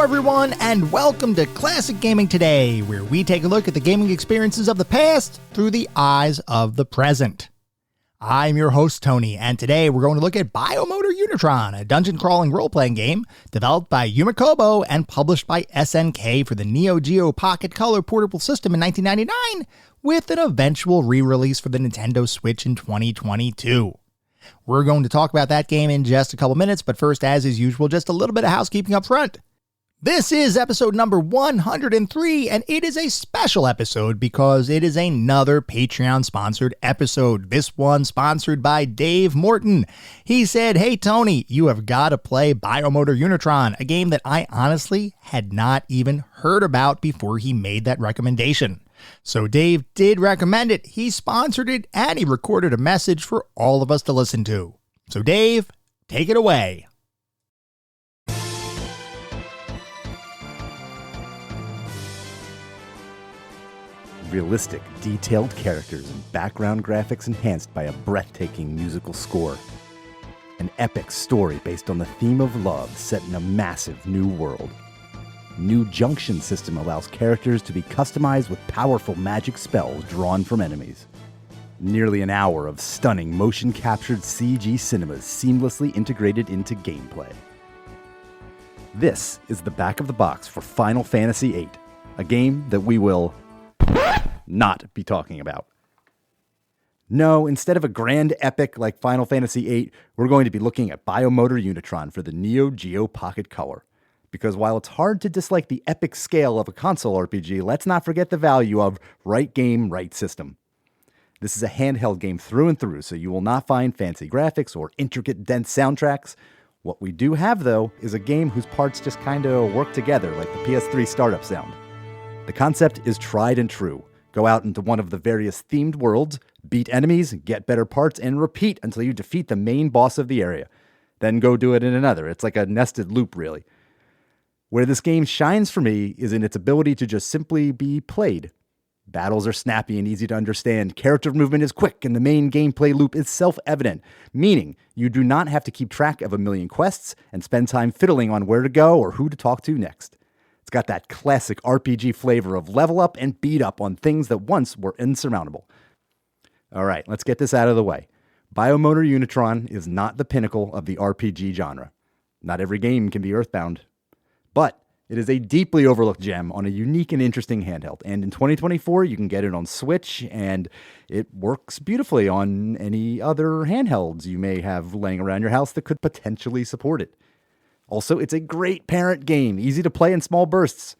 Hello everyone, and welcome to Classic Gaming Today, where we take a look at the gaming experiences of the past through the eyes of the present. I'm your host, Tony, and today we're going to look at Biomotor Unitron, a dungeon-crawling role-playing game developed by Umakobo and published by SNK for the Neo Geo Pocket Color portable system in 1999, with an eventual re-release for the Nintendo Switch in 2022. We're going to talk about that game in just a couple minutes, but first, as is usual, just a little bit of housekeeping up front. This is episode number 103, and it is a special episode because it is another Patreon-sponsored episode. This one sponsored by Dave Morton. He said, "Hey Tony, you have got to play Biomotor Unitron, a game that I honestly had not even heard about before he made that recommendation." So Dave did recommend it, he sponsored it, and he recorded a message for all of us to listen to. So Dave, take it away. Realistic, detailed characters and background graphics enhanced by a breathtaking musical score. An epic story based on the theme of love set in a massive new world. New junction system allows characters to be customized with powerful magic spells drawn from enemies. Nearly an hour of stunning motion-captured CG cinemas seamlessly integrated into gameplay. This is the back of the box for Final Fantasy VIII, a game that we will not be talking about. No, instead of a grand epic like Final Fantasy VIII, we're going to be looking at Biomotor Unitron for the Neo Geo Pocket Color. Because while it's hard to dislike the epic scale of a console RPG, let's not forget the value of right game, right system. This is a handheld game through and through, so you will not find fancy graphics or intricate, dense soundtracks. What we do have, though, is a game whose parts just kind of work together like the PS3 startup sound. The concept is tried and true. Go out into one of the various themed worlds, beat enemies, get better parts, and repeat until you defeat the main boss of the area. Then go do it in another. It's like a nested loop, really. Where this game shines for me is in its ability to just simply be played. Battles are snappy and easy to understand, character movement is quick, and the main gameplay loop is self-evident, meaning you do not have to keep track of a million quests and spend time fiddling on where to go or who to talk to next. It's got that classic RPG flavor of level up and beat up on things that once were insurmountable. All right, let's get this out of the way. Biomotor Unitron is not the pinnacle of the RPG genre. Not every game can be Earthbound. But it is a deeply overlooked gem on a unique and interesting handheld. And in 2024, you can get it on Switch, and it works beautifully on any other handhelds you may have laying around your house that could potentially support it. Also, it's a great parent game, easy to play in small bursts.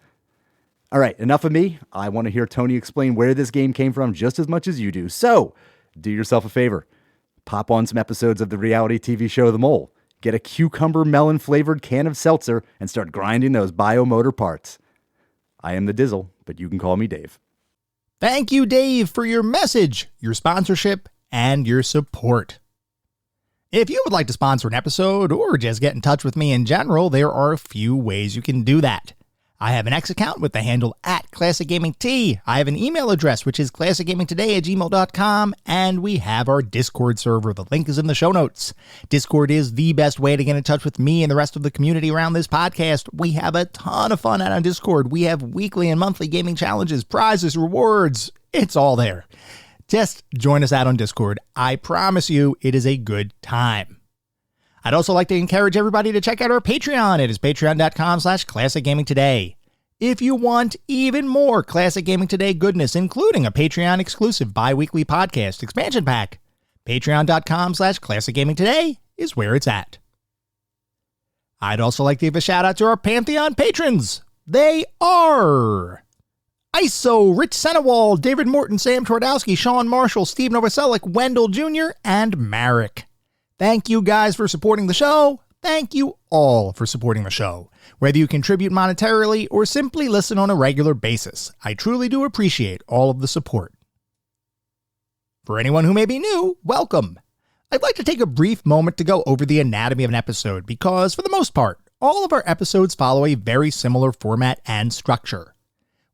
All right, enough of me. I want to hear Tony explain where this game came from just as much as you do. So, do yourself a favor. Pop on some episodes of the reality TV show The Mole. Get a cucumber melon-flavored can of seltzer and start grinding those biomotor parts. I am the Dizzle, but you can call me Dave. Thank you, Dave, for your message, your sponsorship, and your support. If you would like to sponsor an episode or just get in touch with me in general, there are a few ways you can do that. I have an X account with the handle @ClassicGamingT. I have an email address, which is classicgamingtoday@gmail.com, and we have our Discord server. The link is in the show notes. Discord is the best way to get in touch with me and the rest of the community around this podcast. We have a ton of fun out on Discord. We have weekly and monthly gaming challenges, prizes, rewards. It's all there. Just join us out on Discord. I promise you, it is a good time. I'd also like to encourage everybody to check out our Patreon. It is patreon.com/classicgamingtoday. If you want even more Classic Gaming Today goodness, including a Patreon-exclusive bi-weekly podcast expansion pack, patreon.com/classicgamingtoday is where it's at. I'd also like to give a shout out to our Pantheon patrons. They are ISO, Rich Senewald, David Morton, Sam Twardowski, Sean Marshall, Steve Novoselic, Wendell Jr., and Marek. Thank you guys for supporting the show. Thank you all for supporting the show. Whether you contribute monetarily or simply listen on a regular basis, I truly do appreciate all of the support. For anyone who may be new, welcome. I'd like to take a brief moment to go over the anatomy of an episode because, for the most part, all of our episodes follow a very similar format and structure.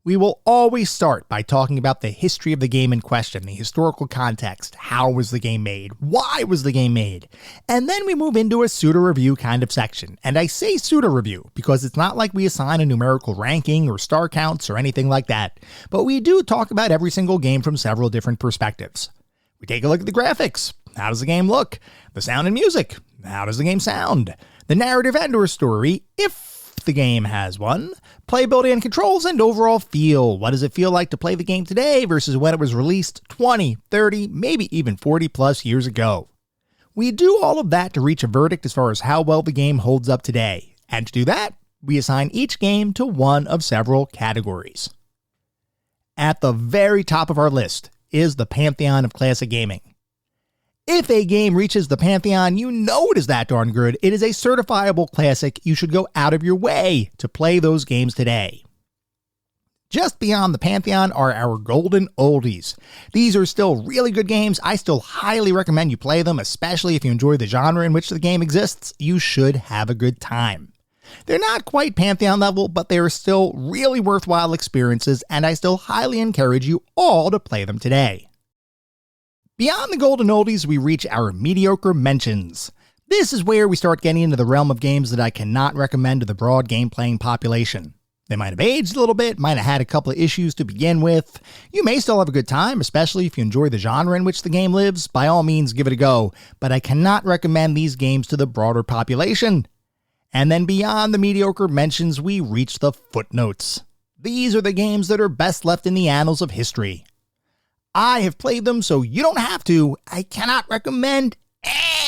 We will always start by talking about the history of the game in question, the historical context, how was the game made, why was the game made, and then we move into a pseudo-review kind of section. And I say pseudo-review because it's not like we assign a numerical ranking or star counts or anything like that, but we do talk about every single game from several different perspectives. We take a look at the graphics. How does the game look? The sound and music. How does the game sound? The narrative and or story, if the game has one, playability and controls, and overall feel. What does it feel like to play the game today versus when it was released 20, 30, maybe even 40 plus years ago? We do all of that to reach a verdict as far as how well the game holds up today. And to do that, we assign each game to one of several categories. At the very top of our list is the pantheon of classic gaming. If a game reaches the pantheon, you know it is that darn good. It is a certifiable classic. You should go out of your way to play those games today. Just beyond the pantheon are our golden oldies. These are still really good games. I still highly recommend you play them, especially if you enjoy the genre in which the game exists. You should have a good time. They're not quite pantheon level, but they are still really worthwhile experiences, and I still highly encourage you all to play them today. Beyond the golden oldies, we reach our mediocre mentions. This is where we start getting into the realm of games that I cannot recommend to the broad game-playing population. They might have aged a little bit, might have had a couple of issues to begin with. You may still have a good time, especially if you enjoy the genre in which the game lives. By all means, give it a go, but I cannot recommend these games to the broader population. And then beyond the mediocre mentions, we reach the footnotes. These are the games that are best left in the annals of history. I have played them, so you don't have to. I cannot recommend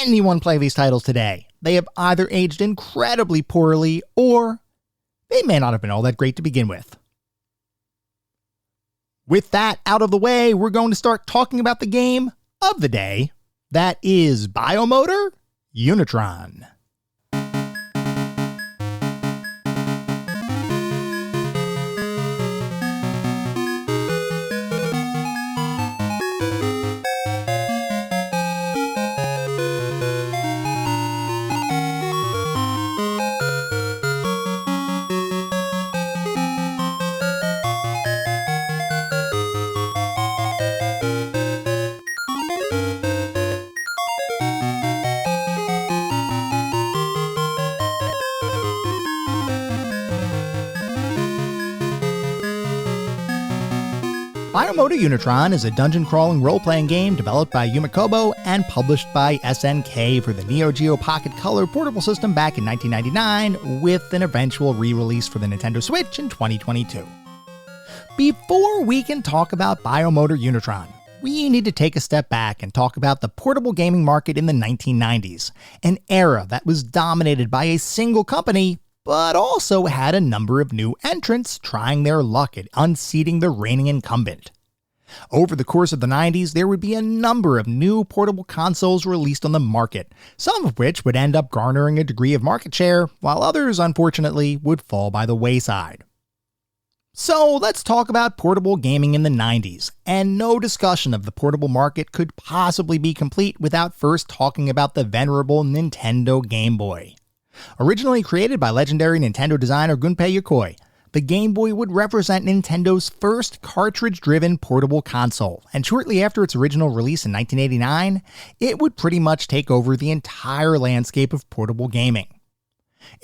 anyone play these titles today. They have either aged incredibly poorly, or they may not have been all that great to begin with. With that out of the way, we're going to start talking about the game of the day. That is Biomotor Unitron. Biomotor Unitron is a dungeon-crawling role-playing game developed by Yumikobo and published by SNK for the Neo Geo Pocket Color portable system back in 1999, with an eventual re-release for the Nintendo Switch in 2022. Before we can talk about Biomotor Unitron, we need to take a step back and talk about the portable gaming market in the 1990s, an era that was dominated by a single company, but also had a number of new entrants trying their luck at unseating the reigning incumbent. Over the course of the 90s, there would be a number of new portable consoles released on the market, some of which would end up garnering a degree of market share, while others, unfortunately, would fall by the wayside. So let's talk about portable gaming in the 90s, and no discussion of the portable market could possibly be complete without first talking about the venerable Nintendo Game Boy. Originally created by legendary Nintendo designer Gunpei Yokoi, the Game Boy would represent Nintendo's first cartridge-driven portable console, and shortly after its original release in 1989, it would pretty much take over the entire landscape of portable gaming.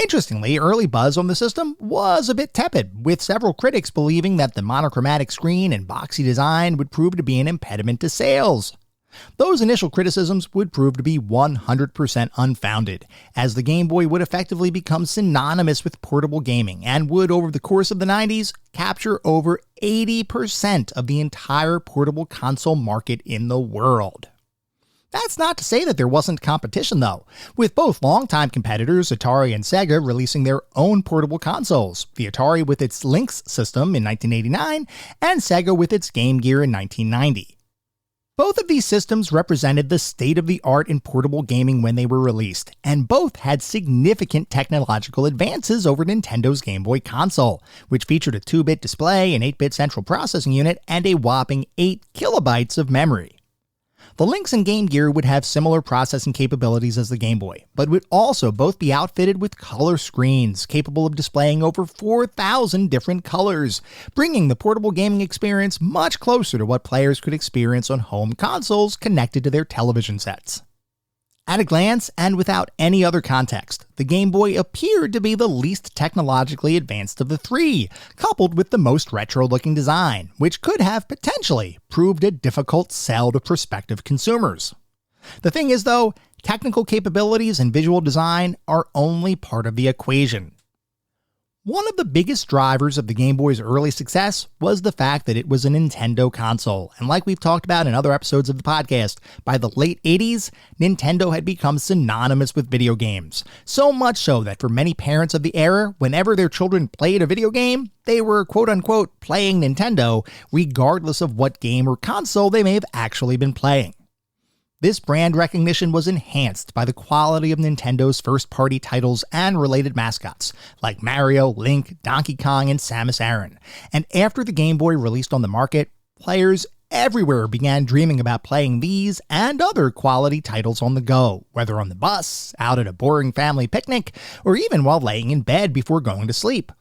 Interestingly, early buzz on the system was a bit tepid, with several critics believing that the monochromatic screen and boxy design would prove to be an impediment to sales. Those initial criticisms would prove to be 100% unfounded, as the Game Boy would effectively become synonymous with portable gaming and would, over the course of the 90s, capture over 80% of the entire portable console market in the world. That's not to say that there wasn't competition, though, with both longtime competitors Atari and Sega releasing their own portable consoles, the Atari with its Lynx system in 1989 and Sega with its Game Gear in 1990. Both of these systems represented the state-of-the-art in portable gaming when they were released, and both had significant technological advances over Nintendo's Game Boy console, which featured a 2-bit display, an 8-bit central processing unit, and a whopping 8 kilobytes of memory. The Lynx and Game Gear would have similar processing capabilities as the Game Boy, but would also both be outfitted with color screens capable of displaying over 4,000 different colors, bringing the portable gaming experience much closer to what players could experience on home consoles connected to their television sets. At a glance, and without any other context, the Game Boy appeared to be the least technologically advanced of the three, coupled with the most retro-looking design, which could have potentially proved a difficult sell to prospective consumers. The thing is though, technical capabilities and visual design are only part of the equation. One of the biggest drivers of the Game Boy's early success was the fact that it was a Nintendo console, and like we've talked about in other episodes of the podcast, by the late 80s, Nintendo had become synonymous with video games. So much so that for many parents of the era, whenever their children played a video game, they were quote-unquote playing Nintendo, regardless of what game or console they may have actually been playing. This brand recognition was enhanced by the quality of Nintendo's first-party titles and related mascots, like Mario, Link, Donkey Kong, and Samus Aran. And after the Game Boy released on the market, players everywhere began dreaming about playing these and other quality titles on the go, whether on the bus, out at a boring family picnic, or even while laying in bed before going to sleep.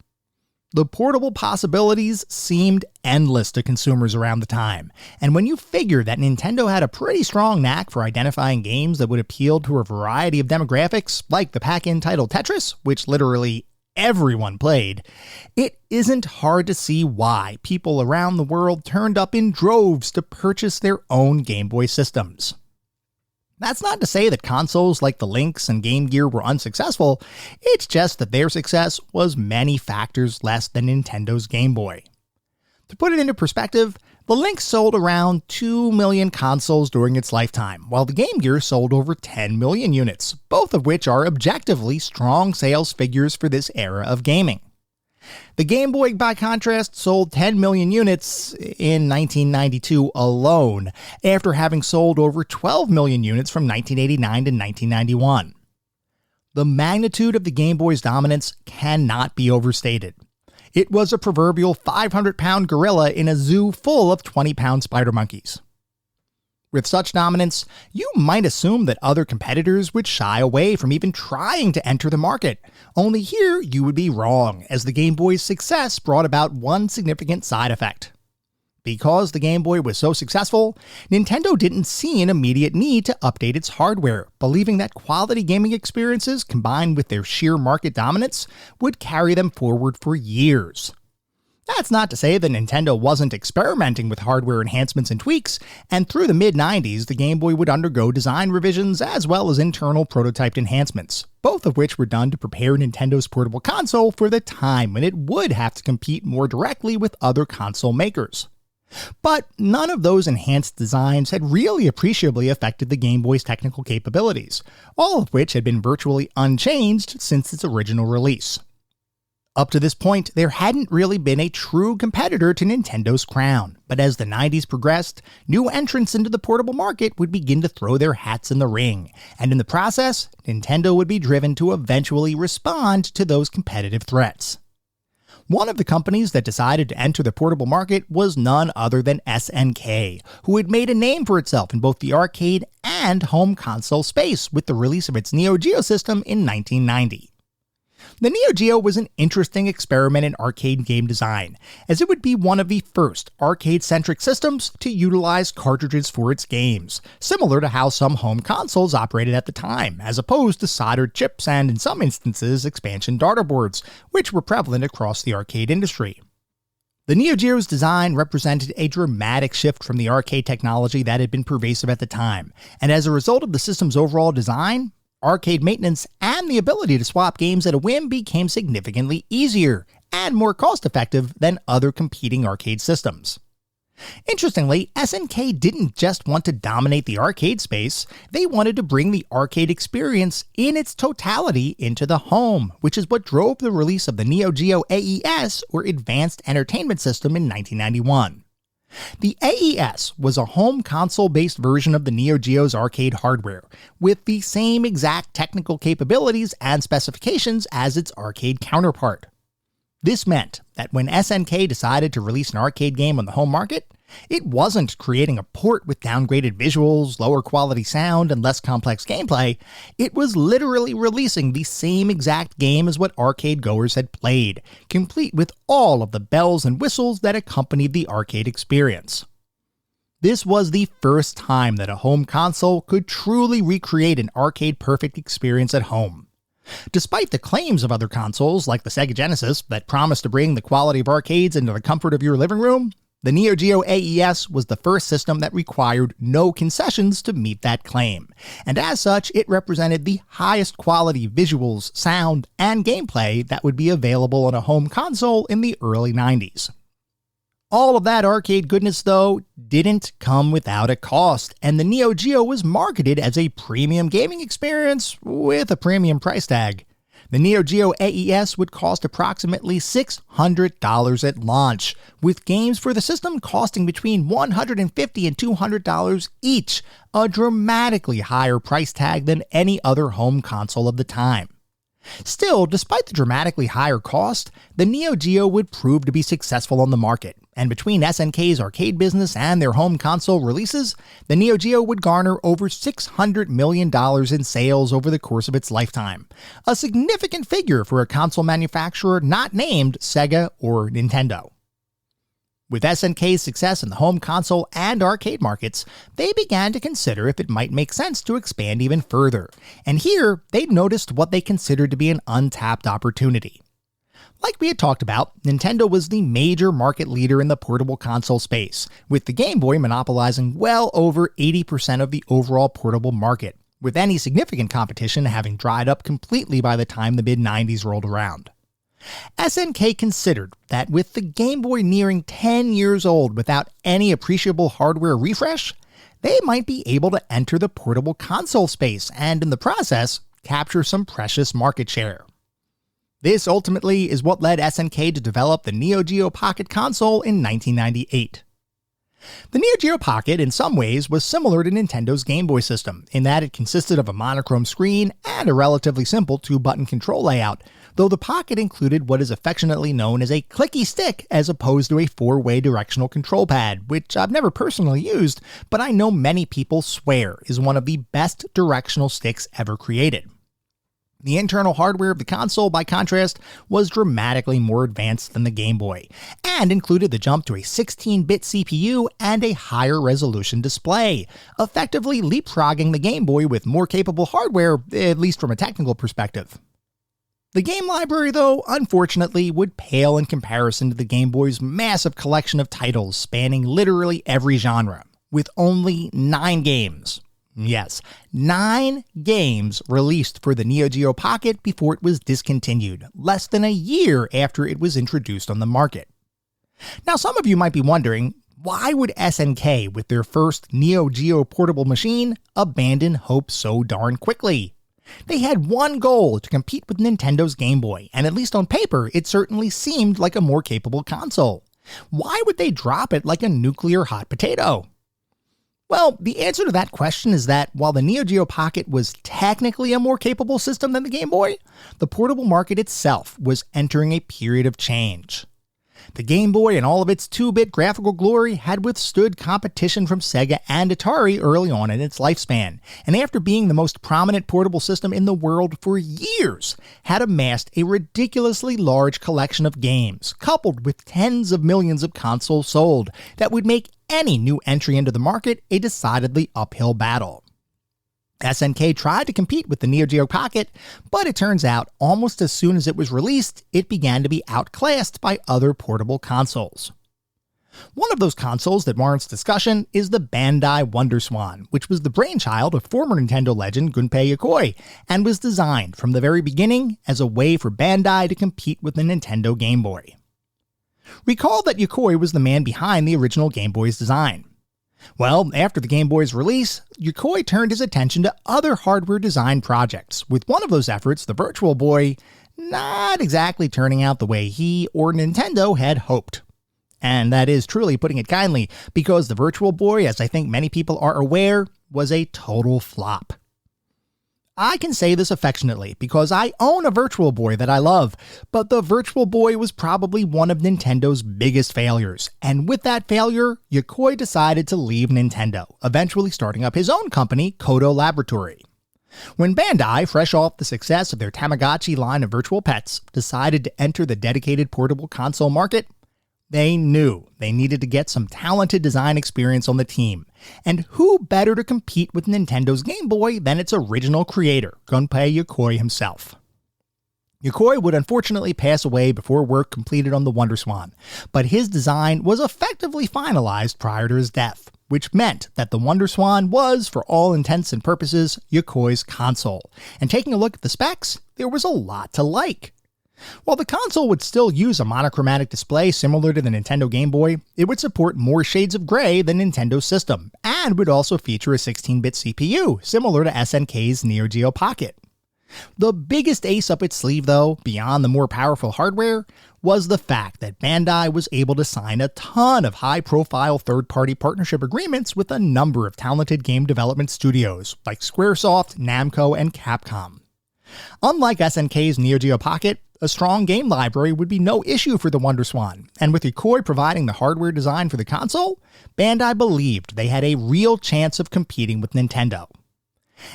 The portable possibilities seemed endless to consumers around the time, and when you figure that Nintendo had a pretty strong knack for identifying games that would appeal to a variety of demographics, like the pack-in title Tetris, which literally everyone played, it isn't hard to see why people around the world turned up in droves to purchase their own Game Boy systems. That's not to say that consoles like the Lynx and Game Gear were unsuccessful, it's just that their success was many factors less than Nintendo's Game Boy. To put it into perspective, the Lynx sold around 2 million consoles during its lifetime, while the Game Gear sold over 10 million units, both of which are objectively strong sales figures for this era of gaming. The Game Boy, by contrast, sold 10 million units in 1992 alone, after having sold over 12 million units from 1989 to 1991. The magnitude of the Game Boy's dominance cannot be overstated. It was a proverbial 500-pound gorilla in a zoo full of 20-pound spider monkeys. With such dominance, you might assume that other competitors would shy away from even trying to enter the market. Only here you would be wrong, as the Game Boy's success brought about one significant side effect. Because the Game Boy was so successful, Nintendo didn't see an immediate need to update its hardware, believing that quality gaming experiences combined with their sheer market dominance would carry them forward for years. That's not to say that Nintendo wasn't experimenting with hardware enhancements and tweaks, and through the mid-90s, the Game Boy would undergo design revisions as well as internal prototyped enhancements, both of which were done to prepare Nintendo's portable console for the time when it would have to compete more directly with other console makers. But none of those enhanced designs had really appreciably affected the Game Boy's technical capabilities, all of which had been virtually unchanged since its original release. Up to this point, there hadn't really been a true competitor to Nintendo's crown, but as the 90s progressed, new entrants into the portable market would begin to throw their hats in the ring, and in the process, Nintendo would be driven to eventually respond to those competitive threats. One of the companies that decided to enter the portable market was none other than SNK, who had made a name for itself in both the arcade and home console space with the release of its Neo Geo system in 1990. The Neo Geo was an interesting experiment in arcade game design, as it would be one of the first arcade-centric systems to utilize cartridges for its games, similar to how some home consoles operated at the time, as opposed to soldered chips and, in some instances, expansion data boards, which were prevalent across the arcade industry. The Neo Geo's design represented a dramatic shift from the arcade technology that had been pervasive at the time, and as a result of the system's overall design, arcade maintenance and the ability to swap games at a whim became significantly easier and more cost-effective than other competing arcade systems. Interestingly, SNK didn't just want to dominate the arcade space, they wanted to bring the arcade experience in its totality into the home, which is what drove the release of the Neo Geo AES, or Advanced Entertainment System, in 1991. The AES was a home console-based version of the Neo Geo's arcade hardware, with the same exact technical capabilities and specifications as its arcade counterpart. This meant that when SNK decided to release an arcade game on the home market, it wasn't creating a port with downgraded visuals, lower quality sound, and less complex gameplay. It was literally releasing the same exact game as what arcade goers had played, complete with all of the bells and whistles that accompanied the arcade experience. This was the first time that a home console could truly recreate an arcade-perfect experience at home. Despite the claims of other consoles like the Sega Genesis that promised to bring the quality of arcades into the comfort of your living room, the Neo Geo AES was the first system that required no concessions to meet that claim, and as such, it represented the highest quality visuals, sound, and gameplay that would be available on a home console in the early 90s. All of that arcade goodness, though, didn't come without a cost, and the Neo Geo was marketed as a premium gaming experience with a premium price tag. The Neo Geo AES would cost approximately $600 at launch, with games for the system costing between $150 and $200 each, a dramatically higher price tag than any other home console of the time. Still, despite the dramatically higher cost, the Neo Geo would prove to be successful on the market, and between SNK's arcade business and their home console releases, the Neo Geo would garner over $600 million in sales over the course of its lifetime, a significant figure for a console manufacturer not named Sega or Nintendo. With SNK's success in the home console and arcade markets, they began to consider if it might make sense to expand even further, and here they noticed what they considered to be an untapped opportunity. Like we had talked about, Nintendo was the major market leader in the portable console space, with the Game Boy monopolizing well over 80% of the overall portable market, with any significant competition having dried up completely by the time the mid-90s rolled around. SNK considered that with the Game Boy nearing 10 years old without any appreciable hardware refresh, they might be able to enter the portable console space and, in the process, capture some precious market share. This ultimately is what led SNK to develop the Neo Geo Pocket console in 1998. The Neo Geo Pocket in some ways was similar to Nintendo's Game Boy system, in that it consisted of a monochrome screen and a relatively simple 2-button control layout, though the Pocket included what is affectionately known as a clicky stick as opposed to a 4-way directional control pad, which I've never personally used, but I know many people swear is one of the best directional sticks ever created. The internal hardware of the console, by contrast, was dramatically more advanced than the Game Boy, and included the jump to a 16-bit CPU and a higher resolution display, effectively leapfrogging the Game Boy with more capable hardware, at least from a technical perspective. The game library, though, unfortunately, would pale in comparison to the Game Boy's massive collection of titles spanning literally every genre, with only 9 games. Yes, 9 games released for the Neo Geo Pocket before it was discontinued, less than a year after it was introduced on the market. Now, some of you might be wondering, why would SNK, with their first Neo Geo portable machine, abandon hope so darn quickly? They had one goal: to compete with Nintendo's Game Boy, and at least on paper, it certainly seemed like a more capable console. Why would they drop it like a nuclear hot potato? Well, the answer to that question is that while the Neo Geo Pocket was technically a more capable system than the Game Boy, the portable market itself was entering a period of change. The Game Boy, in all of its 2-bit graphical glory, had withstood competition from Sega and Atari early on in its lifespan, and after being the most prominent portable system in the world for years, had amassed a ridiculously large collection of games, coupled with tens of millions of consoles sold, that would make any new entry into the market a decidedly uphill battle. SNK tried to compete with the Neo Geo Pocket, but it turns out almost as soon as it was released, it began to be outclassed by other portable consoles. One of those consoles that warrants discussion is the Bandai WonderSwan, which was the brainchild of former Nintendo legend Gunpei Yokoi, and was designed from the very beginning as a way for Bandai to compete with the Nintendo Game Boy. Recall that Yokoi was the man behind the original Game Boy's design. Well, after the Game Boy's release, Yokoi turned his attention to other hardware design projects, with one of those efforts, the Virtual Boy, not exactly turning out the way he or Nintendo had hoped. And that is truly putting it kindly, because the Virtual Boy, as I think many people are aware, was a total flop. I can say this affectionately because I own a Virtual Boy that I love, but the Virtual Boy was probably one of Nintendo's biggest failures, and with that failure, Yokoi decided to leave Nintendo, eventually starting up his own company, Kodo Laboratory. When Bandai, fresh off the success of their Tamagotchi line of virtual pets, decided to enter the dedicated portable console market, they knew they needed to get some talented design experience on the team. And who better to compete with Nintendo's Game Boy than its original creator, Gunpei Yokoi himself. Yokoi would unfortunately pass away before work completed on the WonderSwan, but his design was effectively finalized prior to his death, which meant that the WonderSwan was, for all intents and purposes, Yokoi's console. And taking a look at the specs, there was a lot to like. While the console would still use a monochromatic display similar to the Nintendo Game Boy, it would support more shades of gray than Nintendo's system, and would also feature a 16-bit CPU, similar to SNK's Neo Geo Pocket. The biggest ace up its sleeve, though, beyond the more powerful hardware, was the fact that Bandai was able to sign a ton of high-profile third-party partnership agreements with a number of talented game development studios, like Squaresoft, Namco, and Capcom. Unlike SNK's Neo Geo Pocket, a strong game library would be no issue for the WonderSwan, and with Yokoi providing the hardware design for the console, Bandai believed they had a real chance of competing with Nintendo.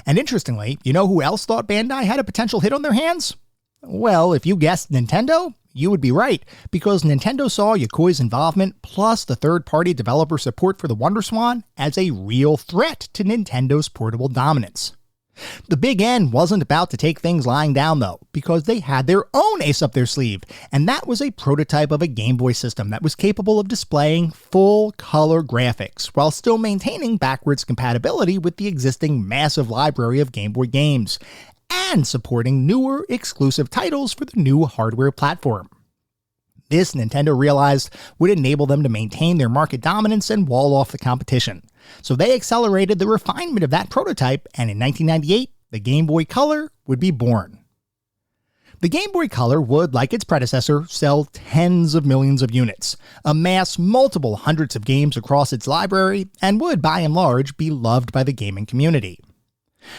And interestingly, you know who else thought Bandai had a potential hit on their hands? Well, if you guessed Nintendo, you would be right, because Nintendo saw Yokoi's involvement plus the third-party developer support for the WonderSwan as a real threat to Nintendo's portable dominance. The Big N wasn't about to take things lying down, though, because they had their own ace up their sleeve, and that was a prototype of a Game Boy system that was capable of displaying full-color graphics, while still maintaining backwards compatibility with the existing massive library of Game Boy games, and supporting newer, exclusive titles for the new hardware platform. This, Nintendo realized, would enable them to maintain their market dominance and wall off the competition. So they accelerated the refinement of that prototype, and in 1998, the Game Boy Color would be born. The Game Boy Color would, like its predecessor, sell tens of millions of units, amass multiple hundreds of games across its library, and would, by and large, be loved by the gaming community.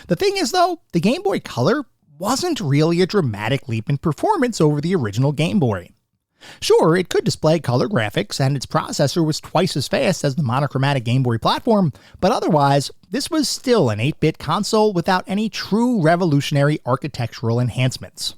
The thing is, though, the Game Boy Color wasn't really a dramatic leap in performance over the original Game Boy. Sure, it could display color graphics, and its processor was twice as fast as the monochromatic Game Boy platform, but otherwise, this was still an 8-bit console without any true revolutionary architectural enhancements.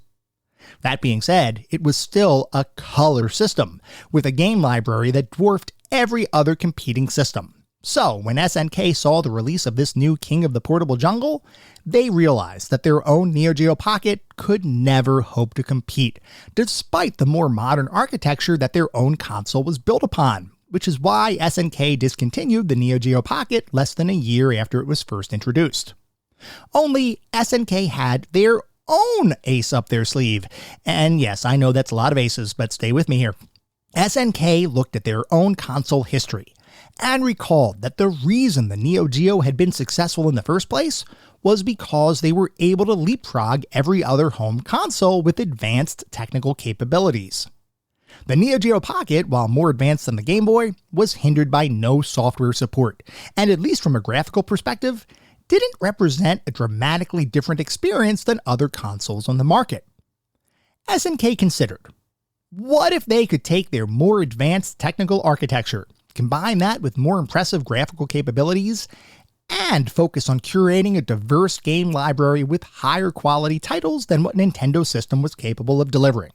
That being said, it was still a color system, with a game library that dwarfed every other competing system. So, when SNK saw the release of this new king of the portable jungle, they realized that their own Neo Geo Pocket could never hope to compete, despite the more modern architecture that their own console was built upon, which is why SNK discontinued the Neo Geo Pocket less than a year after it was first introduced. Only SNK had their own ace up their sleeve, and yes, I know that's a lot of aces, but stay with me here. SNK looked at their own console history, and recalled that the reason the Neo Geo had been successful in the first place was because they were able to leapfrog every other home console with advanced technical capabilities. The Neo Geo Pocket, while more advanced than the Game Boy, was hindered by no software support, and at least from a graphical perspective, didn't represent a dramatically different experience than other consoles on the market. SNK considered, what if they could take their more advanced technical architecture, combine that with more impressive graphical capabilities, and focus on curating a diverse game library with higher quality titles than what Nintendo's system was capable of delivering?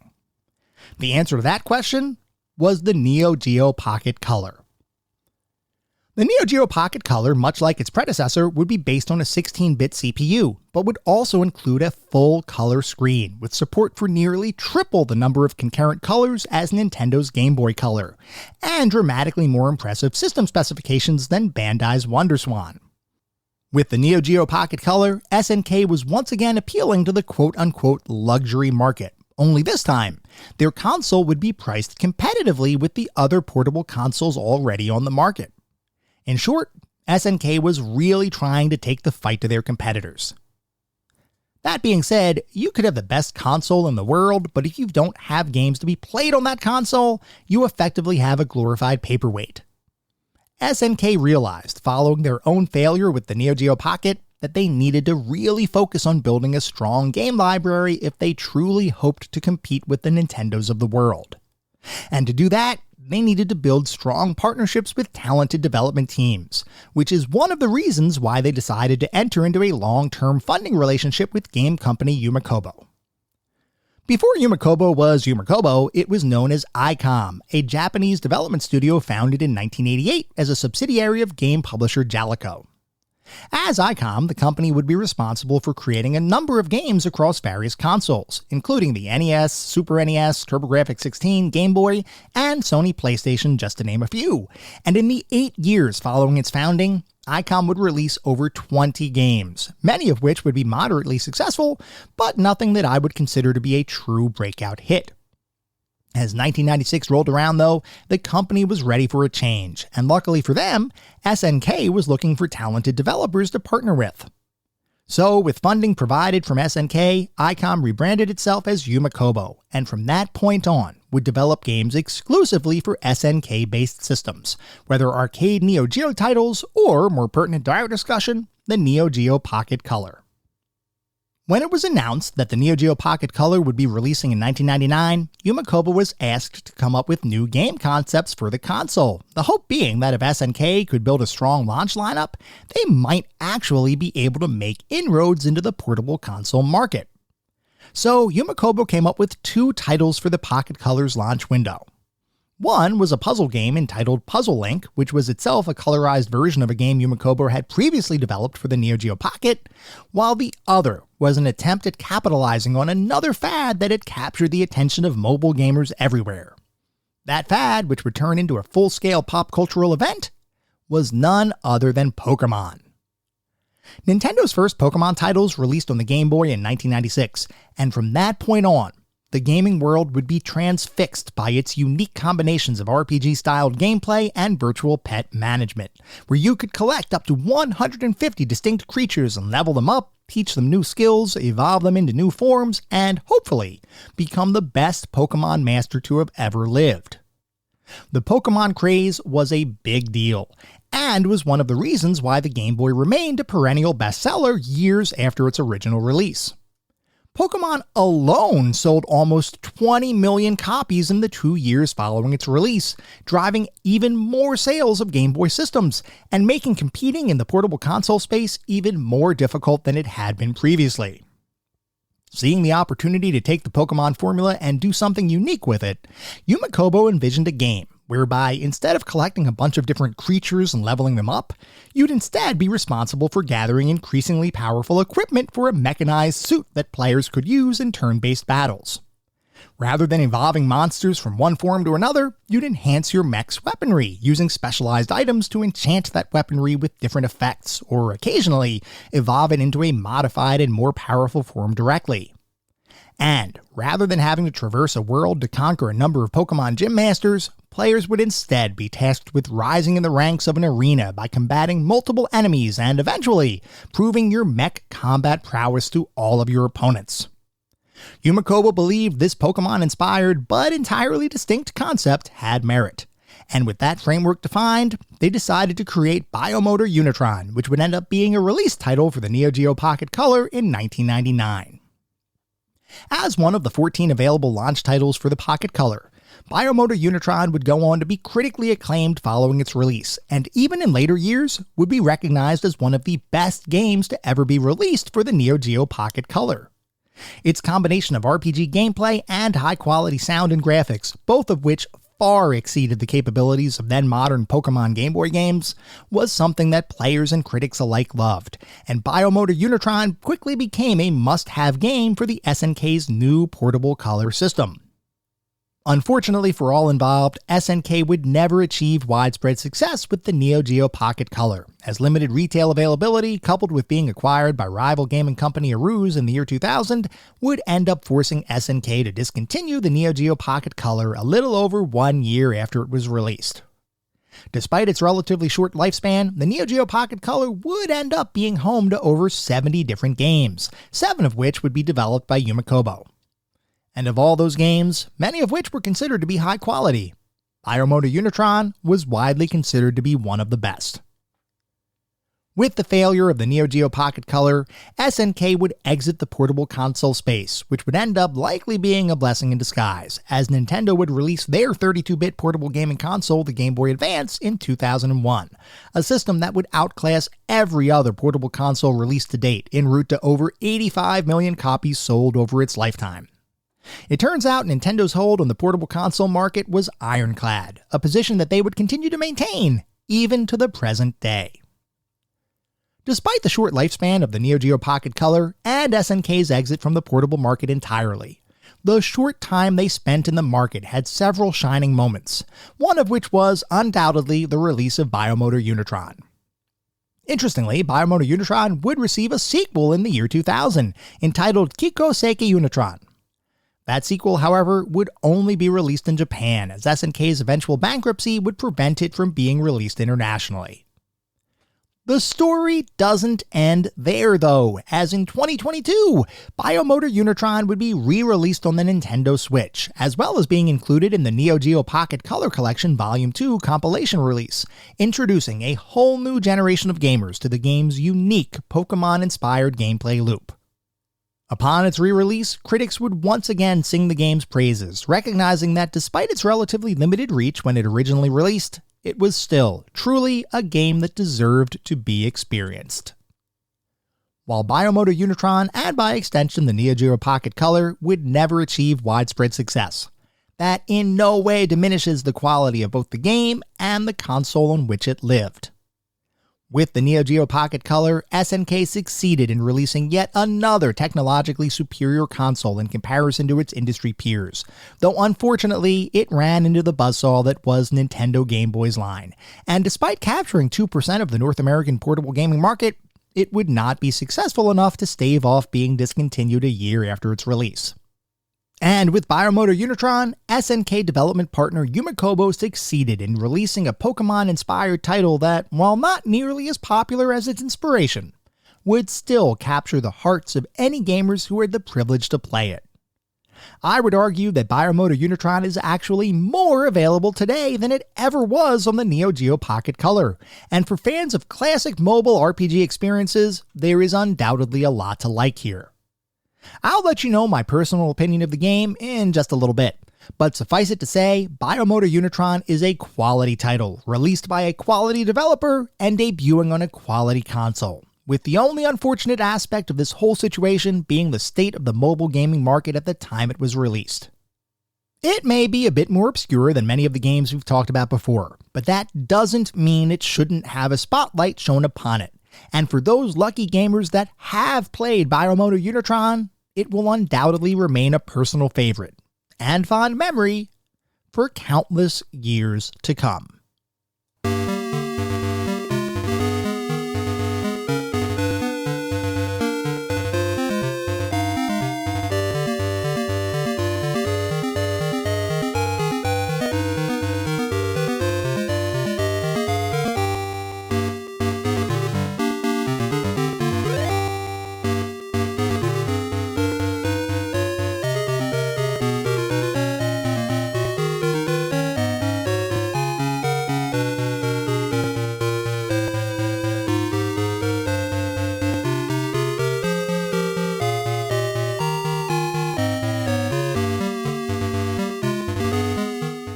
The answer to that question was the Neo Geo Pocket Color. The Neo Geo Pocket Color, much like its predecessor, would be based on a 16-bit CPU, but would also include a full-color screen, with support for nearly triple the number of concurrent colors as Nintendo's Game Boy Color, and dramatically more impressive system specifications than Bandai's WonderSwan. With the Neo Geo Pocket Color, SNK was once again appealing to the quote-unquote luxury market, only this time, their console would be priced competitively with the other portable consoles already on the market. In short, SNK was really trying to take the fight to their competitors. That being said, you could have the best console in the world, but if you don't have games to be played on that console, you effectively have a glorified paperweight. SNK realized, following their own failure with the Neo Geo Pocket, that they needed to really focus on building a strong game library if they truly hoped to compete with the Nintendos of the world. And to do that, they needed to build strong partnerships with talented development teams, which is one of the reasons why they decided to enter into a long-term funding relationship with game company Yumakobo. Before Yumakobo was Yumakobo, it was known as ICOM, a Japanese development studio founded in 1988 as a subsidiary of game publisher Jaleco. As ICOM, the company would be responsible for creating a number of games across various consoles, including the NES, Super NES, TurboGrafx-16, Game Boy, and Sony PlayStation, just to name a few. And in the 8 years following its founding, ICOM would release over 20 games, many of which would be moderately successful, but nothing that I would consider to be a true breakout hit. As 1996 rolled around, though, the company was ready for a change, and luckily for them, SNK was looking for talented developers to partner with. So, with funding provided from SNK, ICOM rebranded itself as Yumakobo, and from that point on, would develop games exclusively for SNK-based systems, whether arcade Neo Geo titles or, more pertinent to our discussion, the Neo Geo Pocket Color. When it was announced that the Neo Geo Pocket Color would be releasing in 1999, Yumakobo was asked to come up with new game concepts for the console, the hope being that if SNK could build a strong launch lineup, they might actually be able to make inroads into the portable console market. So Yumakobo came up with 2 titles for the Pocket Color's launch window. One was a puzzle game entitled Puzzle Link, which was itself a colorized version of a game Yumakobo had previously developed for the Neo Geo Pocket, while the other was an attempt at capitalizing on another fad that had captured the attention of mobile gamers everywhere. That fad, which would turn into a full-scale pop cultural event, was none other than Pokémon. Nintendo's first Pokémon titles released on the Game Boy in 1996, and from that point on, the gaming world would be transfixed by its unique combinations of RPG-styled gameplay and virtual pet management, where you could collect up to 150 distinct creatures and level them up, teach them new skills, evolve them into new forms, and, hopefully, become the best Pokemon master to have ever lived. The Pokemon craze was a big deal, and was one of the reasons why the Game Boy remained a perennial bestseller years after its original release. Pokemon alone sold almost 20 million copies in the 2 years following its release, driving even more sales of Game Boy systems, and making competing in the portable console space even more difficult than it had been previously. Seeing the opportunity to take the Pokemon formula and do something unique with it, Yumakobo envisioned a game whereby instead of collecting a bunch of different creatures and leveling them up, you'd instead be responsible for gathering increasingly powerful equipment for a mechanized suit that players could use in turn-based battles. Rather than evolving monsters from one form to another, you'd enhance your mech's weaponry, using specialized items to enchant that weaponry with different effects, or occasionally evolve it into a modified and more powerful form directly. And, rather than having to traverse a world to conquer a number of Pokemon Gym Masters, players would instead be tasked with rising in the ranks of an arena by combating multiple enemies and eventually proving your mech combat prowess to all of your opponents. Yumakobo believed this Pokemon-inspired but entirely distinct concept had merit, and with that framework defined, they decided to create Biomotor Unitron, which would end up being a release title for the Neo Geo Pocket Color in 1999. As one of the 14 available launch titles for the Pocket Color, Biomotor Unitron would go on to be critically acclaimed following its release, and even in later years, would be recognized as one of the best games to ever be released for the Neo Geo Pocket Color. Its combination of RPG gameplay and high-quality sound and graphics, both of which far exceeded the capabilities of then-modern Pokemon Game Boy games, was something that players and critics alike loved, and Biomotor Unitron quickly became a must-have game for the SNK's new portable color system. Unfortunately for all involved, SNK would never achieve widespread success with the Neo Geo Pocket Color, as limited retail availability, coupled with being acquired by rival gaming company Aruze in the year 2000, would end up forcing SNK to discontinue the Neo Geo Pocket Color a little over 1 year after it was released. Despite its relatively short lifespan, the Neo Geo Pocket Color would end up being home to over 70 different games, 7 of which would be developed by Yumakobo. And of all those games, many of which were considered to be high quality, Biomotor Unitron was widely considered to be one of the best. With the failure of the Neo Geo Pocket Color, SNK would exit the portable console space, which would end up likely being a blessing in disguise, as Nintendo would release their 32-bit portable gaming console, the Game Boy Advance, in 2001, a system that would outclass every other portable console released to date, en route to over 85 million copies sold over its lifetime. It turns out Nintendo's hold on the portable console market was ironclad, a position that they would continue to maintain, even to the present day. Despite the short lifespan of the Neo Geo Pocket Color and SNK's exit from the portable market entirely, the short time they spent in the market had several shining moments, one of which was undoubtedly the release of Biomotor Unitron. Interestingly, Biomotor Unitron would receive a sequel in the year 2000, entitled Kiko Seiki Unitron. That sequel, however, would only be released in Japan, as SNK's eventual bankruptcy would prevent it from being released internationally. The story doesn't end there, though, as in 2022, Biomotor Unitron would be re-released on the Nintendo Switch, as well as being included in the Neo Geo Pocket Color Collection Volume 2 compilation release, introducing a whole new generation of gamers to the game's unique Pokemon-inspired gameplay loop. Upon its re-release, critics would once again sing the game's praises, recognizing that despite its relatively limited reach when it originally released, it was still truly a game that deserved to be experienced. While Biomotor Unitron, and by extension the Neo Geo Pocket Color, would never achieve widespread success, that in no way diminishes the quality of both the game and the console on which it lived. With the Neo Geo Pocket Color, SNK succeeded in releasing yet another technologically superior console in comparison to its industry peers, though unfortunately it ran into the buzzsaw that was Nintendo Game Boy's line, and despite capturing 2% of the North American portable gaming market, it would not be successful enough to stave off being discontinued a year after its release. And with Biomotor Unitron, SNK development partner Yumekobo succeeded in releasing a Pokemon-inspired title that, while not nearly as popular as its inspiration, would still capture the hearts of any gamers who had the privilege to play it. I would argue that Biomotor Unitron is actually more available today than it ever was on the Neo Geo Pocket Color, and for fans of classic mobile RPG experiences, there is undoubtedly a lot to like here. I'll let you know my personal opinion of the game in just a little bit, but suffice it to say, Biomotor Unitron is a quality title, released by a quality developer and debuting on a quality console, with the only unfortunate aspect of this whole situation being the state of the mobile gaming market at the time it was released. It may be a bit more obscure than many of the games we've talked about before, but that doesn't mean it shouldn't have a spotlight shown upon it, and for those lucky gamers that have played Biomotor Unitron, it will undoubtedly remain a personal favorite and fond memory for countless years to come.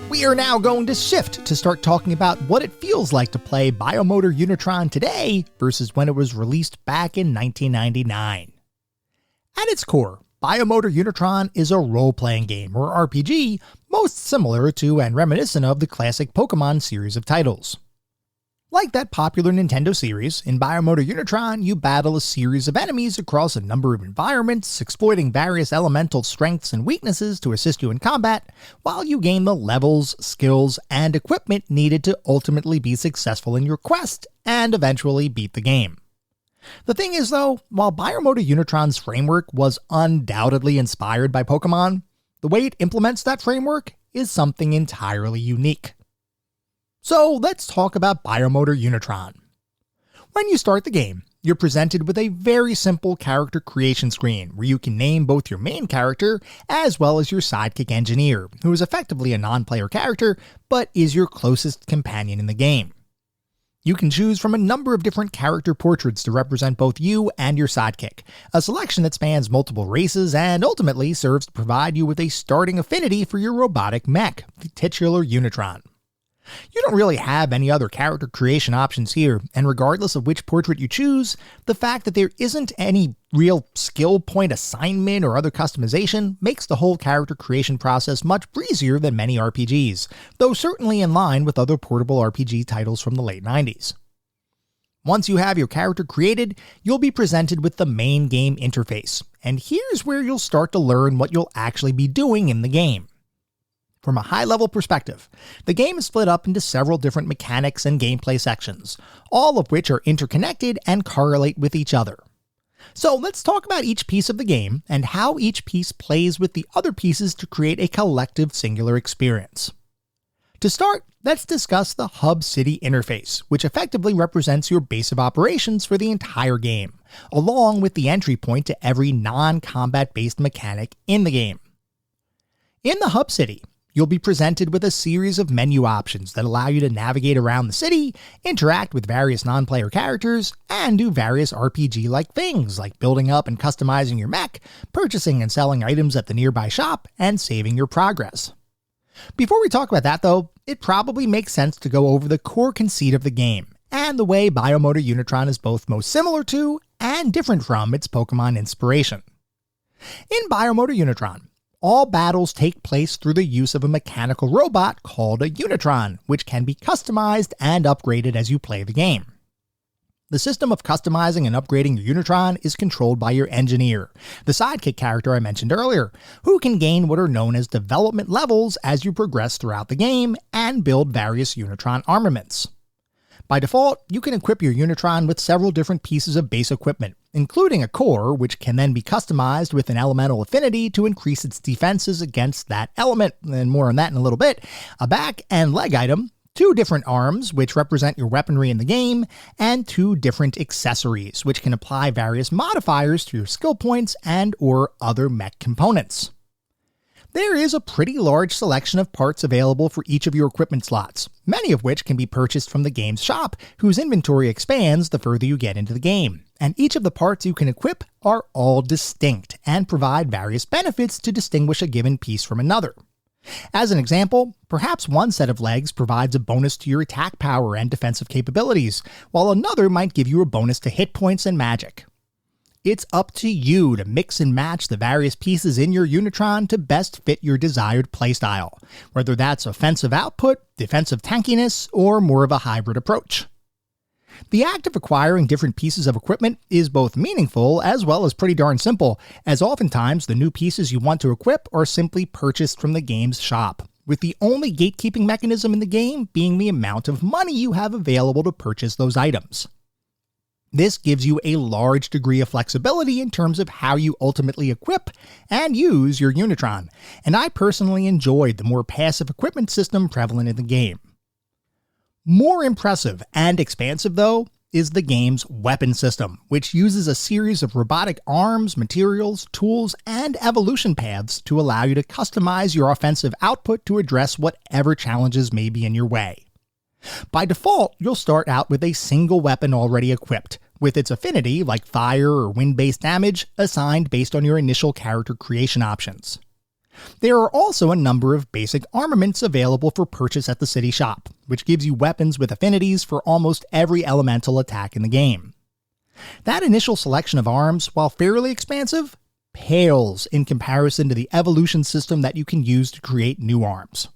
We are now going to shift to start talking about what it feels like to play Biomotor Unitron today versus when it was released back in 1999. At its core, Biomotor Unitron is a role-playing game, or RPG, most similar to and reminiscent of the classic Pokemon series of titles. Like that popular Nintendo series, in Biomotor Unitron, you battle a series of enemies across a number of environments, exploiting various elemental strengths and weaknesses to assist you in combat, while you gain the levels, skills, and equipment needed to ultimately be successful in your quest, and eventually beat the game. The thing is though, while Biomotor Unitron's framework was undoubtedly inspired by Pokemon, the way it implements that framework is something entirely unique. So let's talk about Biomotor Unitron. When you start the game, you're presented with a very simple character creation screen where you can name both your main character as well as your sidekick engineer, who is effectively a non-player character but is your closest companion in the game. You can choose from a number of different character portraits to represent both you and your sidekick, a selection that spans multiple races and ultimately serves to provide you with a starting affinity for your robotic mech, the titular Unitron. You don't really have any other character creation options here, and regardless of which portrait you choose, the fact that there isn't any real skill point assignment or other customization makes the whole character creation process much breezier than many RPGs, though certainly in line with other portable RPG titles from the late 90s. Once you have your character created, you'll be presented with the main game interface, and here's where you'll start to learn what you'll actually be doing in the game. From a high-level perspective, the game is split up into several different mechanics and gameplay sections, all of which are interconnected and correlate with each other. So let's talk about each piece of the game and how each piece plays with the other pieces to create a collective singular experience. To start, let's discuss the Hub City interface, which effectively represents your base of operations for the entire game, along with the entry point to every non-combat based mechanic in the game. In the Hub City, you'll be presented with a series of menu options that allow you to navigate around the city, interact with various non-player characters, and do various RPG-like things like building up and customizing your mech, purchasing and selling items at the nearby shop, and saving your progress. Before we talk about that though, it probably makes sense to go over the core conceit of the game, and the way Biomotor Unitron is both most similar to and different from its Pokemon inspiration. In Biomotor Unitron, all battles take place through the use of a mechanical robot called a Unitron, which can be customized and upgraded as you play the game. The system of customizing and upgrading your Unitron is controlled by your engineer, the sidekick character I mentioned earlier, who can gain what are known as development levels as you progress throughout the game and build various Unitron armaments. By default, you can equip your Unitron with several different pieces of base equipment, including a core, which can then be customized with an elemental affinity to increase its defenses against that element, and more on that in a little bit, a back and leg item, 2 different arms, which represent your weaponry in the game, and 2 different accessories, which can apply various modifiers to your skill points and or other mech components. There is a pretty large selection of parts available for each of your equipment slots, many of which can be purchased from the game's shop, whose inventory expands the further you get into the game, and each of the parts you can equip are all distinct and provide various benefits to distinguish a given piece from another. As an example, perhaps one set of legs provides a bonus to your attack power and defensive capabilities, while another might give you a bonus to hit points and magic. It's up to you to mix and match the various pieces in your Unitron to best fit your desired playstyle, whether that's offensive output, defensive tankiness, or more of a hybrid approach. The act of acquiring different pieces of equipment is both meaningful as well as pretty darn simple, as oftentimes the new pieces you want to equip are simply purchased from the game's shop, with the only gatekeeping mechanism in the game being the amount of money you have available to purchase those items. This gives you a large degree of flexibility in terms of how you ultimately equip and use your Unitron, and I personally enjoyed the more passive equipment system prevalent in the game. More impressive and expansive, though, is the game's weapon system, which uses a series of robotic arms, materials, tools, and evolution paths to allow you to customize your offensive output to address whatever challenges may be in your way. By default, you'll start out with a single weapon already equipped, with its affinity, like fire or wind-based damage, assigned based on your initial character creation options. There are also a number of basic armaments available for purchase at the city shop, which gives you weapons with affinities for almost every elemental attack in the game. That initial selection of arms, while fairly expansive, pales in comparison to the evolution system that you can use to create new arms.